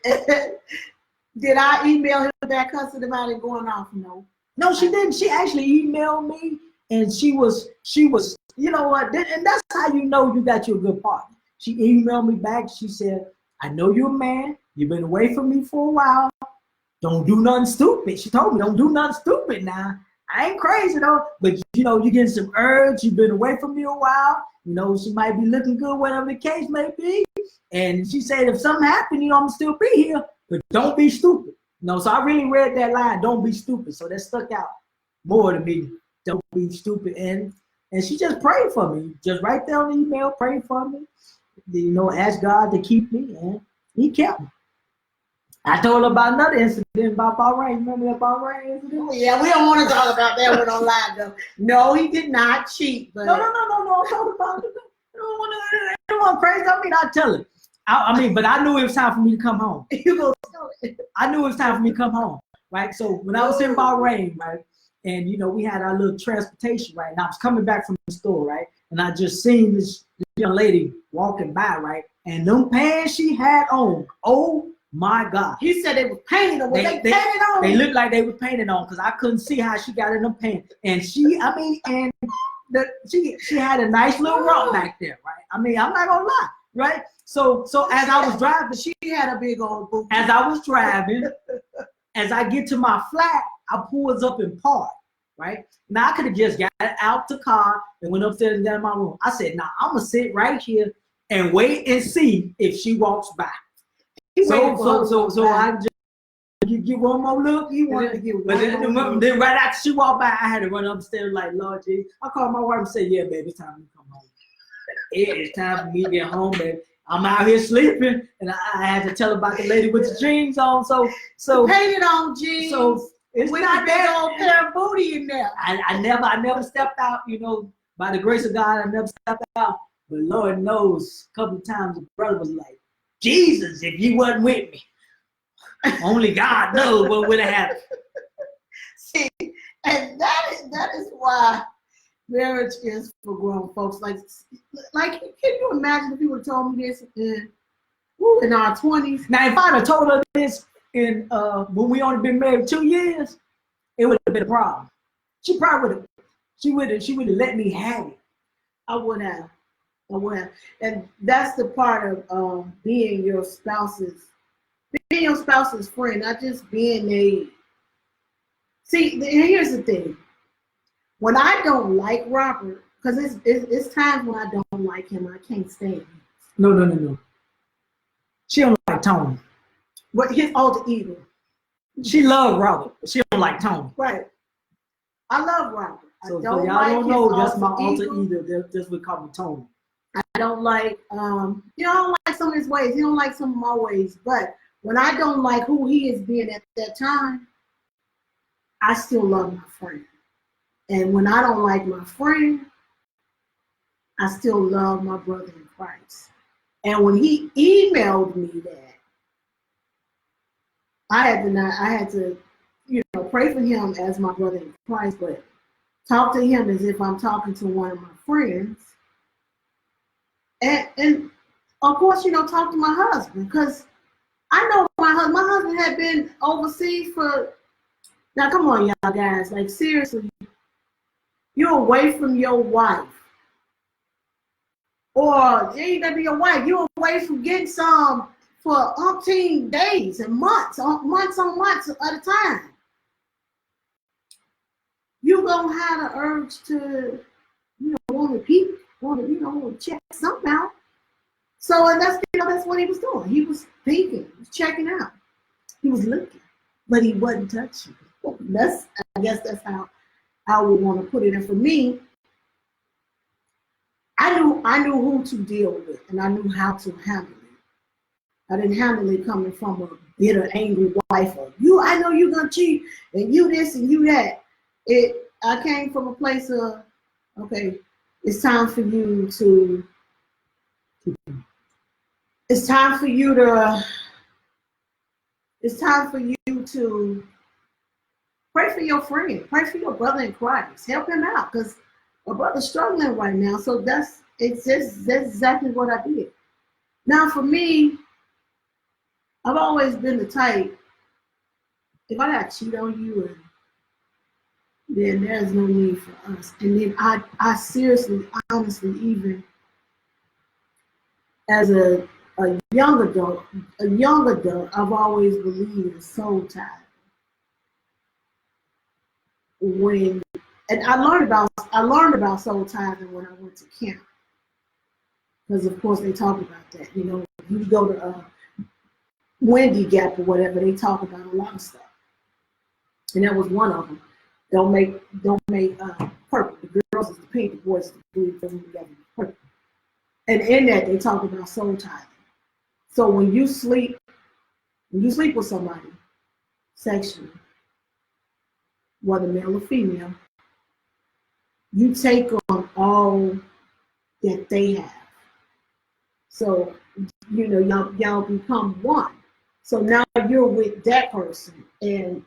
Did I email him back cussing about it going off? No. No, she didn't. She actually emailed me, and she was, you know what? And that's how you know you got you a good partner. She emailed me back. She said, "I know you're a man. You've been away from me for a while. Don't do nothing stupid." She told me, "Don't do nothing stupid now. I ain't crazy though, but you're getting some urge. You've been away from me a while. She might be looking good, whatever the case may be." And she said, "If something happened, I'm gonna still be here, but don't be stupid." So I really read that line, "Don't be stupid." So that stuck out more to me. Don't be stupid. And she just prayed for me. Just right there on the email, prayed for me. Asked God to keep me, and he kept me. I told her about another incident about Bahrain. Remember that Bahrain incident? Yeah, we don't want to talk about that one on live though. No, he did not cheat. But No. I'm talking about it. I don't want crazy. I mean, I tell it. But I knew it was time for me to come home. You go tell it. I knew it was time for me to come home, right? So when I was in Bahrain, right, and we had our little transportation, right, and I was coming back from the store, right, and I just seen this young lady walking by, right, and them pants she had on, oh my God. He said they were painted on. They painted on? They looked like they were painted on because I couldn't see how she got in them pants. And she had a nice little rump back there, right? I mean, I'm not gonna lie, right? So as I was driving, she had a big old boot. As I was driving, as I get to my flat, I pulls up and park, right? Now I could have just got out the car and went upstairs and down in my room. I said, "Nah, I'm gonna sit right here and wait and see if she walks by." So I just give one more look. You wanted to give one more look. Then right after she walked by, I had to run upstairs like, "Lord Jesus." I called my wife and said, "Yeah, baby, it's time for me to come home. It's time for me to get home, baby. I'm out here sleeping," and I had to tell her about the lady with the jeans on. So painted on jeans. So it's with not a big old pair of booty in there. I never stepped out. By the grace of God, I never stepped out. But Lord knows, a couple of times the brother was like, "Jesus, if you wasn't with me, only God knows what would have happened." See, and that is why marriage is for grown folks. Like, can you imagine if you would have told me this in our 20s? Now, if I'd have told her this when we only been married 2 years, it would have been a problem. She probably would have. She would have let me have it. I would have. And that's the part of being your spouse's friend, not just being a. See, here's the thing. When I don't like Robert, because it's times when I don't like him, I can't stand him. No. She don't like Tony. What his alter ego. She loved Robert, but she don't like Tony. Right. I love Robert. So y'all don't know that's my alter ego. That's what call me Tony. I don't like I don't like some of his ways. He don't like some of my ways. But when I don't like who he is being at that time, I still love my friend. And when I don't like my friend, I still love my brother in Christ. And when he emailed me that, I had to pray for him as my brother in Christ, but talk to him as if I'm talking to one of my friends. And of course, talk to my husband, because I know my husband had been overseas for, now come on y'all guys, like seriously, you're away from your wife. Or it ain't gonna be your wife, you're away from getting some for umpteen days and months on months at a time. You gonna have the urge to, want to peep, want to check something out. So and that's what he was doing. He was peeking, he was checking out, he was looking, but he wasn't touching. I guess that's how I would want to put it. And for me, I knew who to deal with, and I knew how to handle it. I didn't handle it coming from a bitter, angry wife. Or I know you're gonna cheat, and you this and you that. I came from a place of, okay, it's time for you to pray for your friend, pray for your brother in Christ, help him out, because my brother's struggling right now. So that's exactly what I did. Now for me, I've always been the type, if I got to cheat on you, then there's no need for us. And then I seriously, honestly, even as a young adult, I've always believed in soul ties. And I learned about soul tithing when I went to camp, because of course they talk about that. You go to Wendy Gap or whatever, they talk about a lot of stuff, and that was one of them. Don't make purple. The girls is the pink, the boys is the blue, them together purple. And in that they talk about soul tithing. So when you sleep with somebody sexually, whether male or female, you take on all that they have. So, y'all become one. So now you're with that person, and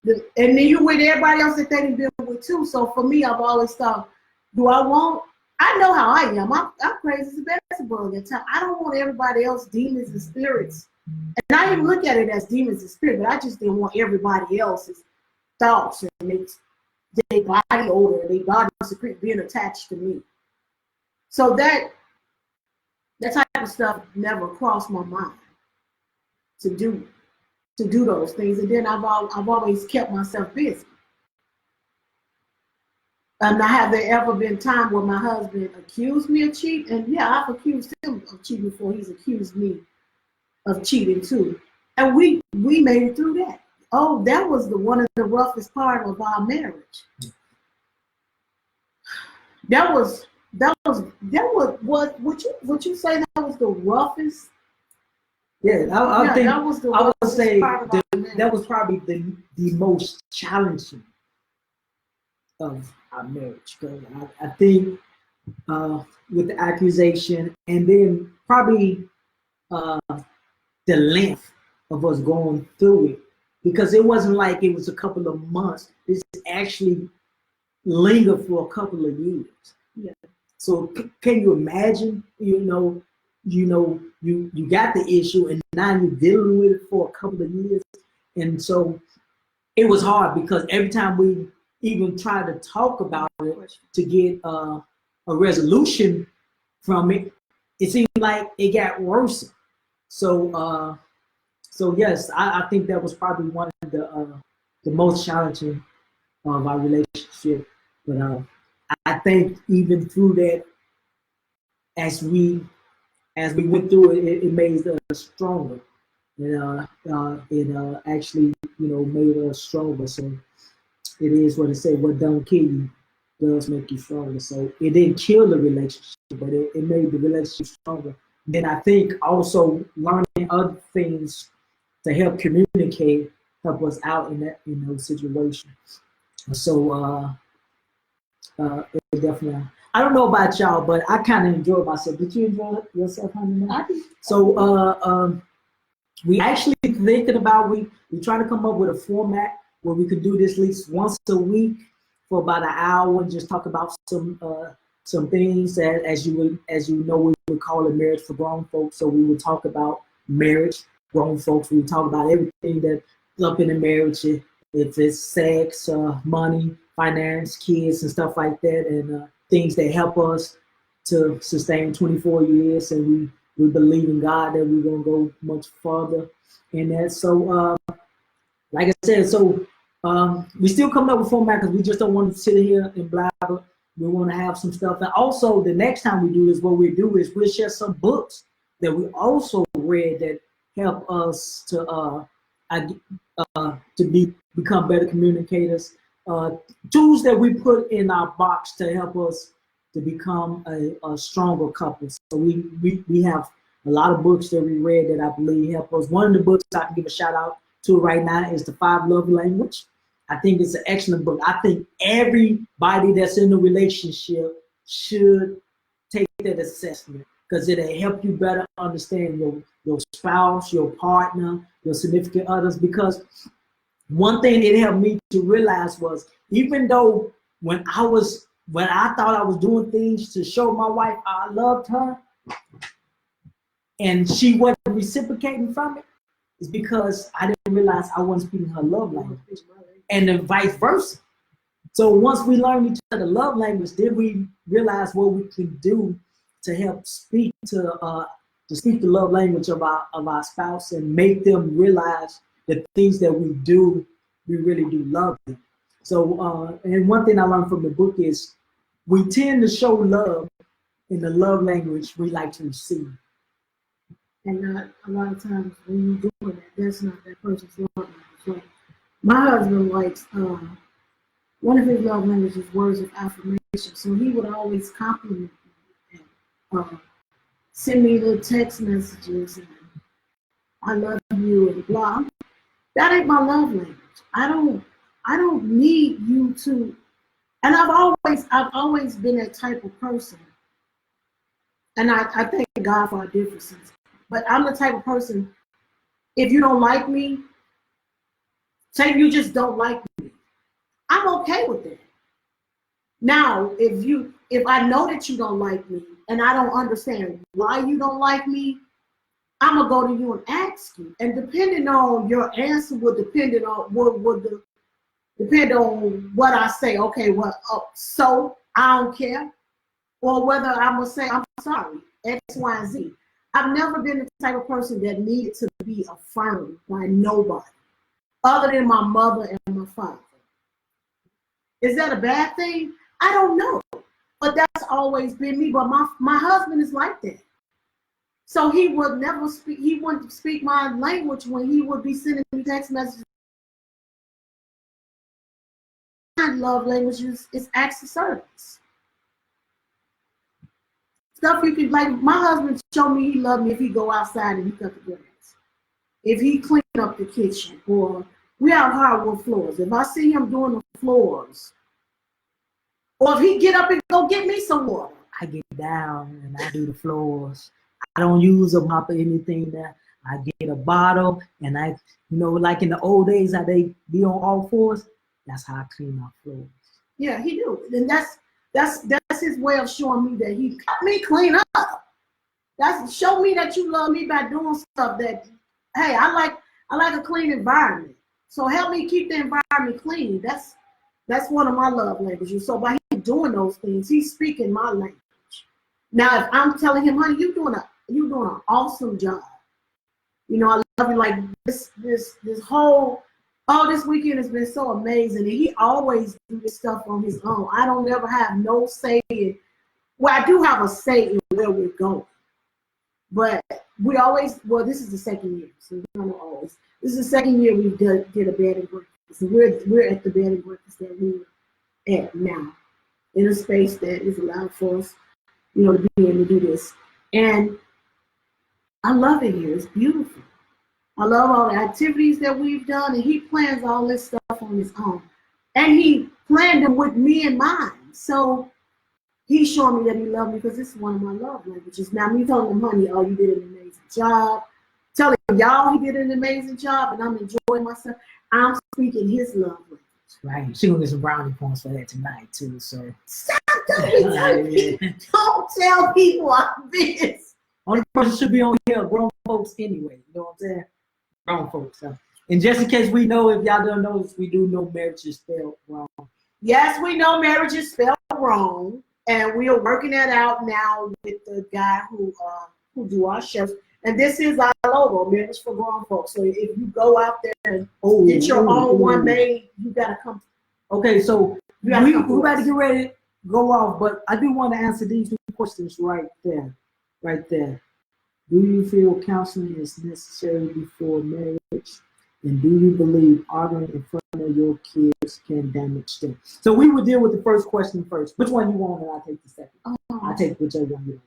then you're with everybody else that they didn't deal with too. So for me, I've always thought, I know how I am. I'm crazy as a Beelzebub at times. I don't want everybody else, demons and spirits. And I didn't look at it as demons and spirits, but I just didn't want everybody else's thoughts and their body odor, their body secret being attached to me. So that type of stuff never crossed my mind to do those things. And then I've always kept myself busy. And have there ever been time where my husband accused me of cheating? And yeah, I've accused him of cheating before. He's accused me of cheating too. And we made it through that. Oh, that was one of the roughest part of our marriage. That was what would you say that was the roughest? Yeah, I think that was the I would say that was probably the most challenging of our marriage. Because I think with the accusation, and then probably the length of us going through it, because it wasn't like it was a couple of months. This actually lingered for a couple of years. Yeah. So can you imagine? You got the issue, and now you're dealing with it for a couple of years, and so it was hard, because every time we even tried to talk about it to get a resolution from it, it seemed like it got worse. So yes, I think that was probably one of the most challenging of our relationship. But I think even through that, as we went through it, it made us stronger. It actually, made us stronger. So it is what it said. What don't kill you does make you stronger. So it didn't kill the relationship, but it made the relationship stronger. Then I think also learning other things to help communicate, help us out in those situations. So it definitely. I don't know about y'all, but I kind of enjoyed myself. Did you enjoy yourself, honey? So we actually thinking about we trying to come up with a format where we could do this at least once a week for about an hour and just talk about some things that, as you know, we would call it marriage for grown folks. So we would talk about marriage, grown folks. We talk about everything that's up in the marriage, if it's sex, money, finance, kids, and stuff like that, and things that help us to sustain 24 years. And we believe in God that we're going to go much farther in that. So, like I said, so we still coming up with format because we just don't want to sit here and blabber. We want to have some stuff. And also, the next time we do this, what we do is we'll share some books that we also read that help us to become better communicators. Tools that we put in our box to help us to become a stronger couple. So we have a lot of books that we read that I believe help us. One of the books I can give a shout out to right now is The 5 Love Language. I think it's an excellent book. I think everybody that's in a relationship should take that assessment because it'll help you better understand your spouse, your partner, your significant others. Because one thing it helped me to realize was, even though when I thought I was doing things to show my wife I loved her and she wasn't reciprocating from it, it's because I didn't realize I wasn't speaking her love language, and then vice versa. So once we learned each other love language, then we realized what we can do to help speak to speak the love language of our spouse and make them realize the things that we do, we really do love them. So and one thing I learned from the book is we tend to show love in the love language we like to receive. And not a lot of times when you're doing that, that's not that person's love language. Like my husband likes one of his love languages is words of affirmation. So he would always compliment me and send me little text messages and I love you and blah. That ain't my love language. I don't need you to. And I've always been that type of person. And I thank God for our differences. But I'm the type of person, if you don't like me, say you just don't like me. I'm okay with that. Now, if I know that you don't like me and I don't understand why you don't like me, I'm gonna go to you and ask you. And depending on your answer will depend on what I say. Okay, well, so I don't care, or whether I'm gonna say I'm sorry, X, Y, and Z. I've never been the type of person that needed to be affirmed by nobody other than my mother and my father. Is that a bad thing? I don't know, but that's always been me. But my husband is like that. So he would never speak, he wouldn't speak my language when he would be sending me text messages. My love language is acts of service. Stuff you could, like my husband showed me he loved me if he go outside and he cut the grass. If he clean up the kitchen, or we have hardwood floors. If I see him doing the floors, or if he get up and go get me some water. I get down and I do the floors. I don't use a mop or anything there. I get a bottle and I, like in the old days how they be on all fours, that's how I clean my floors. Yeah, he do. And that's his way of showing me that he got me clean up. That's show me that you love me by doing stuff that, hey, I like a clean environment. So help me keep the environment clean. That's one of my love languages. So by him doing those things, he's speaking my language. Now, if I'm telling him, honey, you're doing an awesome job. I love you. Like this whole, this weekend has been so amazing. And he always do this stuff on his own. I don't ever have no say in, well, I do have a say in where we're going. But we always, this is the second year. So we don't always. This is the second year we did a bed and breakfast. And we're at the bed and breakfast that we're at now, in a space that is allowed for us, to be able to do this. And I love it here. It's beautiful. I love all the activities that we've done, and he plans all this stuff on his own. And he planned them with me in mind. So he's showing me that he loved me because this is one of my love languages. Now, me telling him, honey, you did an amazing job. Telling y'all he did an amazing job, and I'm enjoying myself. I'm speaking his love language. Right. She's going to get some brownie points for that tonight, too. So stop. Don't tell people I'm this. Only person should be on here, grown folks anyway. You know what I'm saying? grown folks. And just in case we know, if y'all don't know, we do know marriage is spelled wrong. Yes, we know marriage is spelled wrong, and we are working that out now with the guy who do our shows. And this is our logo, Marriage for Grown Folks. So if you go out there and get your own one made, you gotta come. Okay, so we got to get ready to go off, but I do want to answer these 2 questions right there. Right there. Do you feel counseling is necessary before marriage? And do you believe arguing in front of your kids can damage them? So we will deal with the first question first. Which one you want, and I'll take the second. I'll take whichever one you want.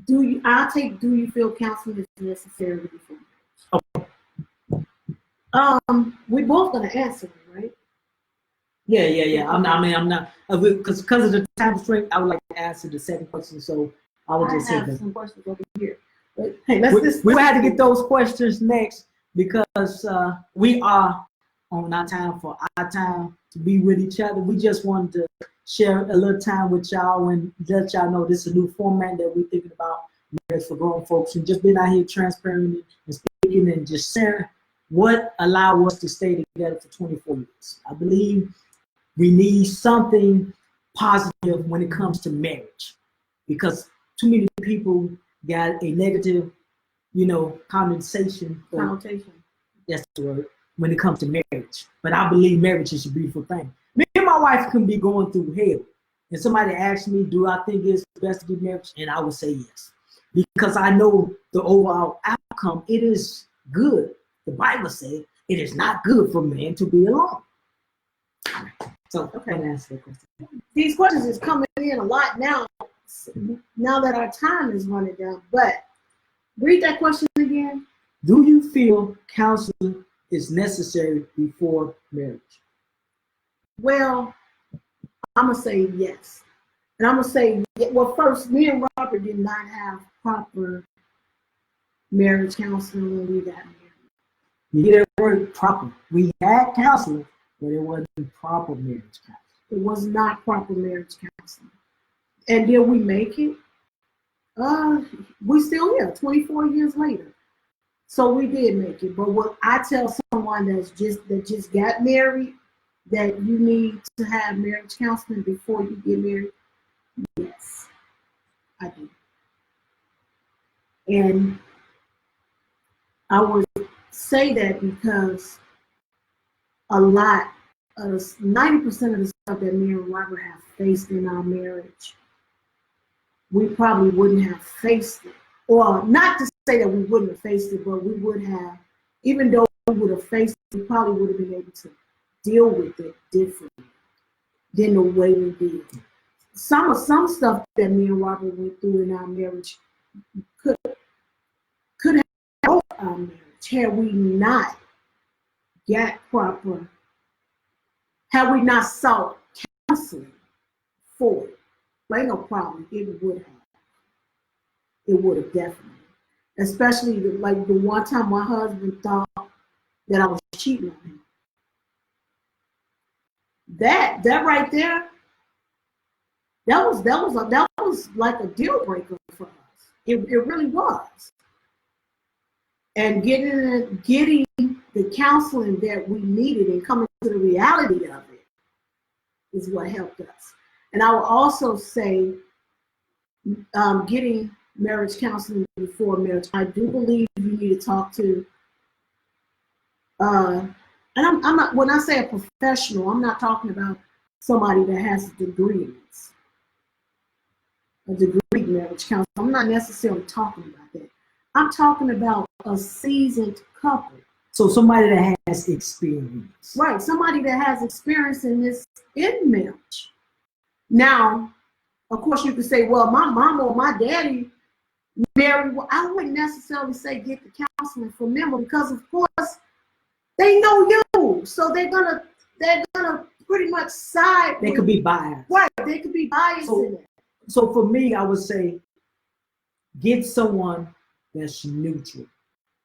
Do you feel counseling is necessary before marriage? Okay. We're both gonna answer it, right? Yeah. I'm not because of the time constraint. I would like to answer the second question. So I would just say that. Some questions over here. But, hey, we had to get those questions next because we are on our time for our time to be with each other. We just wanted to share a little time with y'all and let y'all know this is a new format that we're thinking about, Marriage for Grown Folks, and just been out here transparently and speaking and just sharing what allowed us to stay together for 24 years. I believe we need something positive when it comes to marriage because too many people got a negative, connotation. That's the word when it comes to marriage. But I believe marriage is a beautiful thing. Me and my wife can be going through hell. And somebody asked me, do I think it's best to get married? And I would say yes. Because I know the overall outcome, it is good. The Bible said it is not good for man to be alone. So, okay. Answer the question. These questions is coming in a lot now that our time is running down. But read that question again. Do you feel counseling is necessary before marriage? Well, I'm going to say yes. And I'm going to say, well, first, me and Robert did not have proper marriage counseling when we got married. You hear that word, proper. We had counseling, but it wasn't proper marriage counseling. It was not proper marriage counseling. And did we make it? We still here, 24 years later. So we did make it. But what I tell someone that just got married, that you need to have marriage counseling before you get married, yes, I do. And I would say that because a lot of 90% of the stuff that me and Robert have faced in our marriage, we probably wouldn't have faced it. Or not to say that we wouldn't have faced it, but we would have, even though we would have faced it, we probably would have been able to deal with it differently than the way we did. Some stuff that me and Robert went through in our marriage could have helped our marriage had we not got proper, had we not sought counseling for it. Ain't no problem. It would have. It would have definitely. Especially like the one time my husband thought that I was cheating on him. That right there, that was like a deal breaker for us. It really was. And getting the counseling that we needed and coming to the reality of it is what helped us. And I will also say, getting marriage counseling before marriage, I do believe you need to talk to, and I'm not, when I say a professional, I'm not talking about somebody that has degrees, a degree marriage counselor. I'm not necessarily talking about that. I'm talking about a seasoned couple. So somebody that has experience. Right, somebody that has experience in marriage. Now, of course, you could say, well, my mom or my daddy married. Well, I wouldn't necessarily say get the counseling from them because, of course, they know you, so they're gonna pretty much side. They could be biased. Right, they could be biased in that. So for me, I would say get someone that's neutral.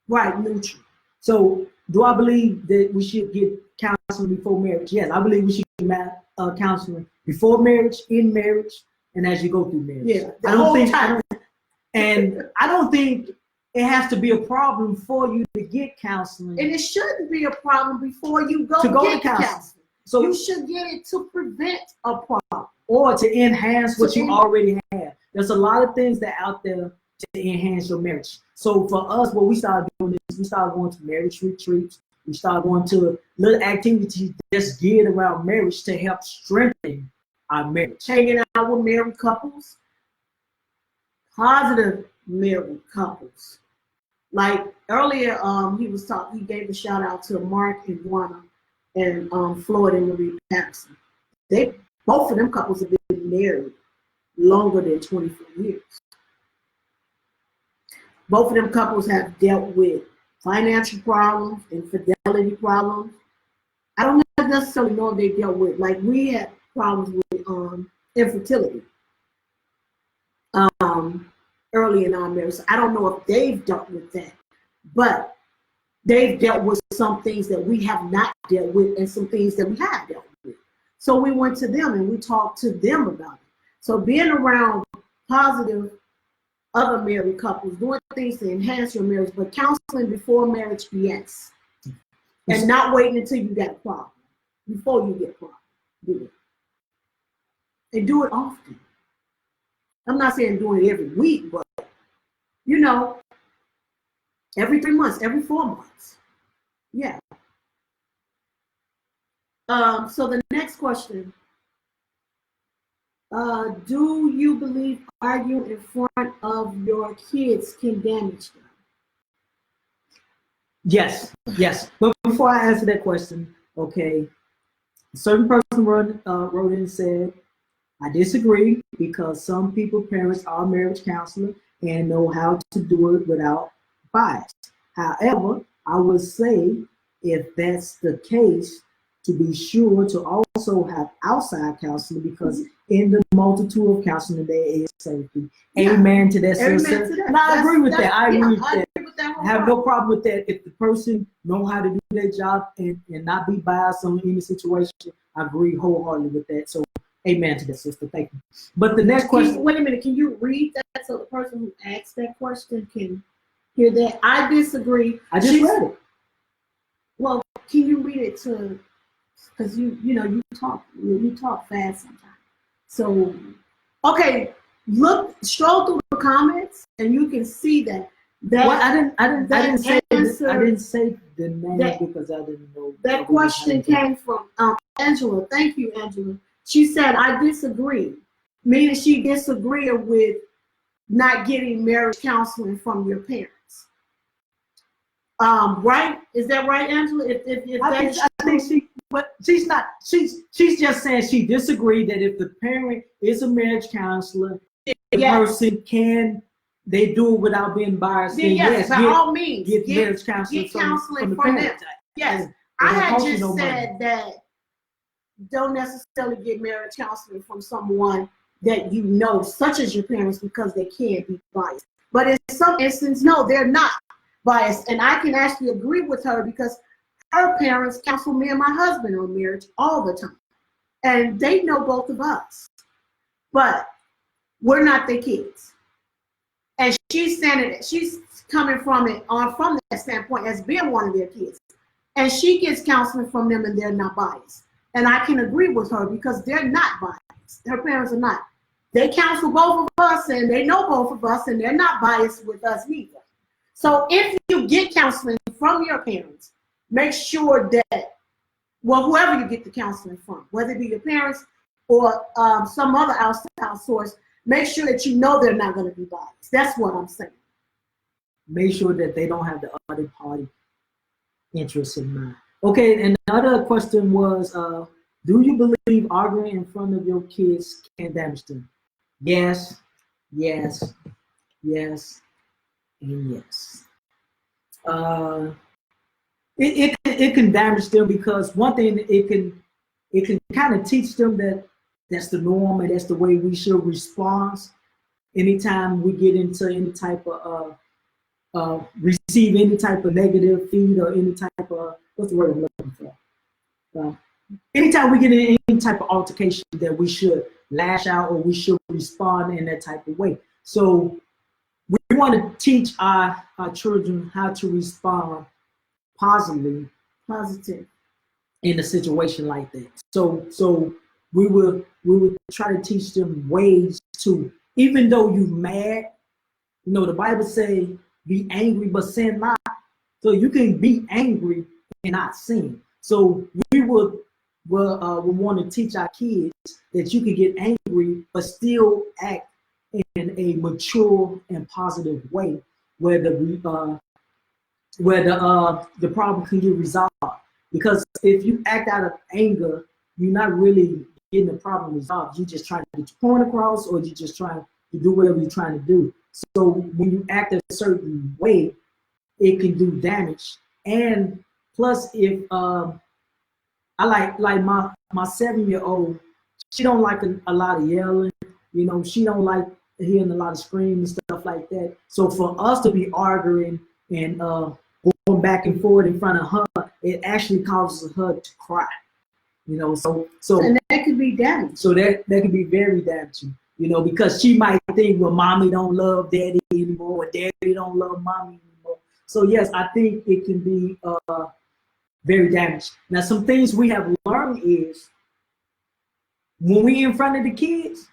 Right, neutral. So do I believe that we should get counseling before marriage? Yes, I believe we should get counseling before marriage, in marriage, and as you go through marriage. Yeah, I don't think it has to be a problem for you to get counseling. And it shouldn't be a problem before you go get counseling. So you should get it to prevent a problem. Or to enhance what you already have. There's a lot of things that out there to enhance your marriage. So for us, what we started doing is we started going to marriage retreats. We started going to little activities that's geared around marriage to help strengthen our marriage. Hanging out with married couples, positive married couples. Like earlier, he gave a shout out to Mark and Juana and Floyd and Marie Patterson. Both of them couples have been married longer than 24 years. Both of them couples have dealt with financial problems, infidelity problems. I don't necessarily know if they dealt with, like we had problems with infertility early in our marriage. So I don't know if they've dealt with that, but they've dealt with some things that we have not dealt with and some things that we have dealt with. So we went to them and we talked to them about it. So being around positive other married couples, doing things to enhance your marriage, but counseling before marriage, yes. And not waiting until you get a problem. Before you get a problem, do it. And do it often. I'm not saying doing it every week, but every 3 months, every 4 months. Yeah. So the next question, do you believe arguing in front of your kids can damage them? Yes. But before I answer that question, okay, a certain person wrote in and said, I disagree because some parents are marriage counselors and know how to do it without bias. However, I would say if that's the case, to be sure to also have outside counseling, because in the multitude of counseling there is safety. Yeah. Amen to that, sister. And I agree with that. I agree with that. I have no problem with that. If the person know how to do their job and not be biased on any situation, I agree wholeheartedly with that. So amen to that, sister. Thank you. But the next question. Wait a minute. Can you read that so the person who asked that question can hear that? I disagree. I just read it. Well, can you read it to? Because you talk fast sometimes. So, okay, stroll through the comments, and you can see that. Well, I didn't say the name because I didn't know. That question came from Angela. Thank you, Angela. She said, I disagree, meaning she disagreed with not getting marriage counseling from your parents. Right? Is that right, Angela? I think she. But she's not. She's just saying she disagreed that if the parent is a marriage counselor, the person they do it without being biased. Then yes, by all means, get marriage counseling from the parents. Yes, I had just said that don't necessarily get marriage counseling from someone that you know, such as your parents, because they can be biased. But in some instances, no, they're not biased, and I can actually agree with her because her parents counsel me and my husband on marriage all the time. And they know both of us. But we're not their kids. And she's saying it, she's coming from that standpoint as being one of their kids. And she gets counseling from them and they're not biased. And I can agree with her because they're not biased. Her parents are not. They counsel both of us and they know both of us and they're not biased with us neither. So if you get counseling from your parents, make sure that, whoever you get the counseling from, whether it be your parents or some other outside source, make sure that you know they're not going to be biased. That's what I'm saying. Make sure that they don't have the other party interests in mind. Okay, and the other question was, do you believe arguing in front of your kids can damage them? Yes, and yes. It can damage them because one thing it can kind of teach them that that's the norm and that's the way we should respond anytime we get into any type of receive any type of negative feed or any type of what's the word I'm looking for? Anytime we get in any type of altercation, that we should lash out or we should respond in that type of way. So we want to teach our children how to respond positively in a situation like that. So we would try to teach them ways to, even though you mad, you know, the Bible say, be angry but sin not. So you can be angry and not sin. So we would want to teach our kids that you can get angry but still act in a mature and positive way, where the problem can get resolved. Because if you act out of anger, you're not really getting the problem resolved. You're just trying to get your point across, or you're just trying to do whatever you're trying to do. So when you act a certain way, it can do damage. And plus, if I like my 7-year-old, she don't like a lot of yelling. You know, she don't like hearing a lot of screaming and stuff like that. So for us to be arguing and going back and forth in front of her, it actually causes her to cry. You know, so and that could be damaging. So that could be very damaging. You know, because she might think, well, mommy don't love daddy anymore, or daddy don't love mommy anymore. So yes, I think it can be very damaging. Now, some things we have learned is when we in front of the kids,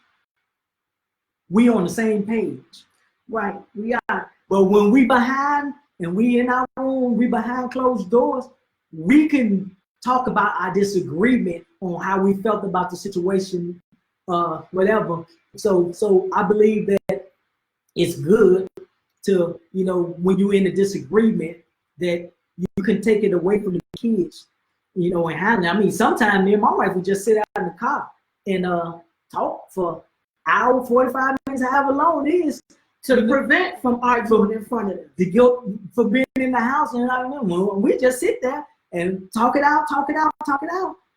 we on the same page. Right, we are. But when we behind and we in our room, we behind closed doors, we can talk about our disagreement on how we felt about the situation, whatever. So I believe that it's good to, you know, when you're in a disagreement, that you can take it away from the kids, you know, and handle it. I mean, sometimes me and my wife would just sit out in the car and talk for an hour, 45 minutes, however long it is, to prevent from arguing in front of them. The guilt for being in the house, and I don't know, we just sit there and talk it out.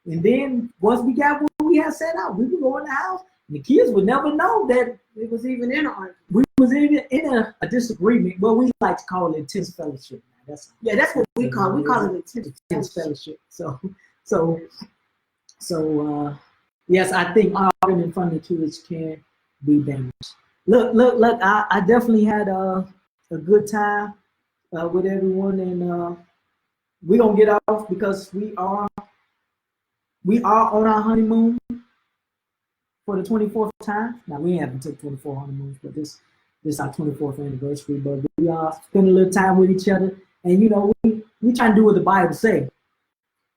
And then once we got what we had set out, we would go in the house. And the kids would never know that it was even in an argument. We was even in a disagreement. Well, we like to call it intense fellowship. That's what we call it. We call it intense fellowship. So yes, I think arguing in front of the kids can be damaged. Look, I definitely had a good time with everyone, and we're gonna get off because we are on our honeymoon for the 24th time. Now, we haven't took 24 honeymoons, but this is our 24th anniversary. But we are spending a little time with each other, and you know, we trying to do what the Bible say.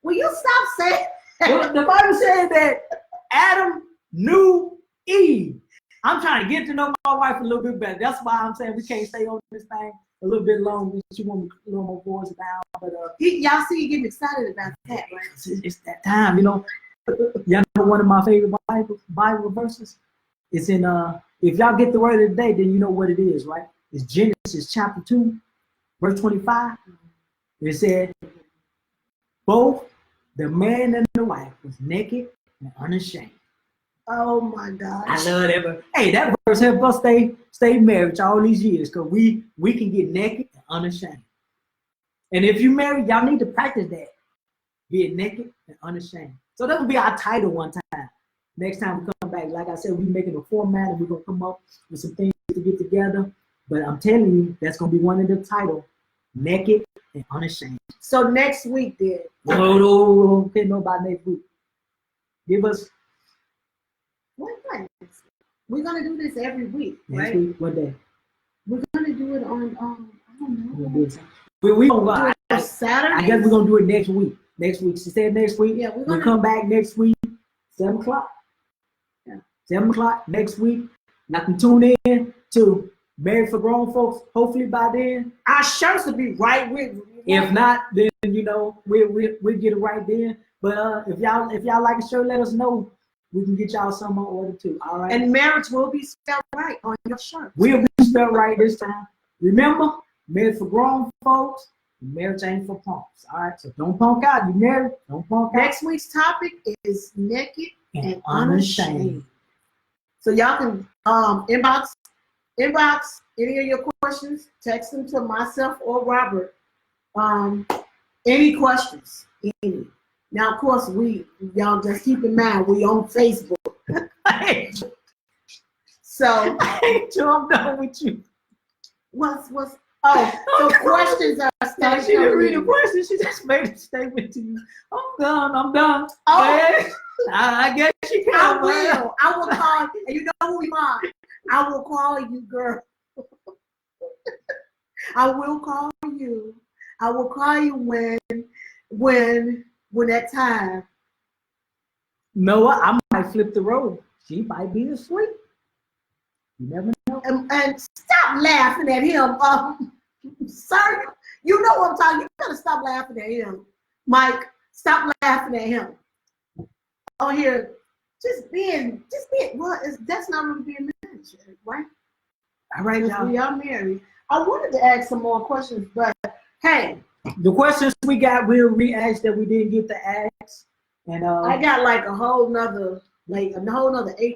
Will you stop saying? Well, the Bible said that Adam knew Eve. I'm trying to get to know my wife a little bit better. That's why I'm saying we can't stay on this thing a little bit longer. She want me a little more voice down. But y'all see you getting excited about that, right? It's that time, you know. Y'all know one of my favorite Bible verses? It's in if y'all get the word of the day, then you know what it is, right? It's Genesis chapter 2, verse 25. It said, both the man and the wife was naked and unashamed. Oh my God! I love that verse. Hey, that verse helped us stay married all these years, because we can get naked and unashamed. And if you married, y'all need to practice that. Get naked and unashamed. So that will be our title one time. Next time we come back, like I said, we're making a format, and we're gonna come up with some things to get together. But I'm telling you, that's gonna be one of the titles: naked and unashamed. So next week, then. No, can't know about next week. Give us. What? We're gonna do this every week, next right? Week, what day? We're gonna do it on I don't know. We gonna do it Saturday. I guess we're gonna do it next week. Next week. She said next week. Yeah, we'll come back next week, 7 o'clock. Yeah. 7 o'clock next week. Now can tune in to Married for Grown Folks. Hopefully by then. Our shirts will be right with you. If not, then you know we'll get it right then. But if y'all like a shirt, let us know. We can get y'all some on order too. All right. And marriage will be spelled right on your shirt. We'll be spelled right this time. Remember, married for grown folks. Marriage ain't for punks. All right. So don't punk out. You married? Don't punk out. Next week's topic is naked and unashamed. So y'all can inbox any of your questions. Text them to myself or Robert. Any questions? Any. Now, of course, y'all just keep in mind, we on Facebook. So I'm done with you. so questions are No, starting. she didn't read the question. She just made a statement to you. I'm done. Oh. I guess she can. I will call, and you know who we are. I will call you, girl. I will call you. I will call you when that time. No, I might flip the road. She might be asleep. You never know. And stop laughing at him. Sir, you know what I'm talking. You gotta stop laughing at him. Mike, stop laughing at him. Oh, here, just being, well, that's not really being married, right? All right, y'all. We are married. I wanted to ask some more questions, but hey. The questions we got, we'll re-ask that we didn't get to ask. And I got like a whole nother 8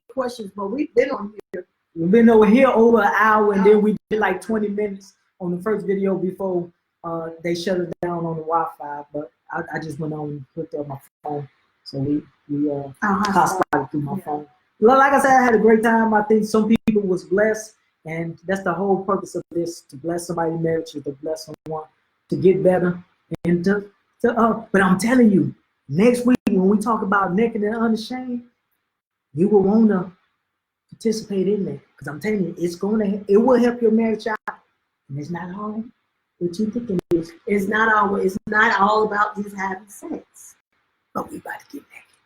questions, but we've been on here. We've been over here over an hour, and then we did like 20 minutes on the first video before they shut it down on the Wi-Fi. But I just went on and hooked up my phone, so we hotspotted through my phone. Well, like I said, I had a great time. I think some people was blessed, and that's the whole purpose of this: to bless somebody's marriage, to bless someone to get better, and but I'm telling you, next week when we talk about naked and unashamed, you will want to participate in that, because I'm telling you, it will help your marriage out, and it's not all what you think it is. It's not all about just having sex, but we about to get naked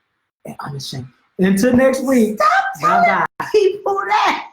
and unashamed. Until next week, stop telling bye-bye. people that.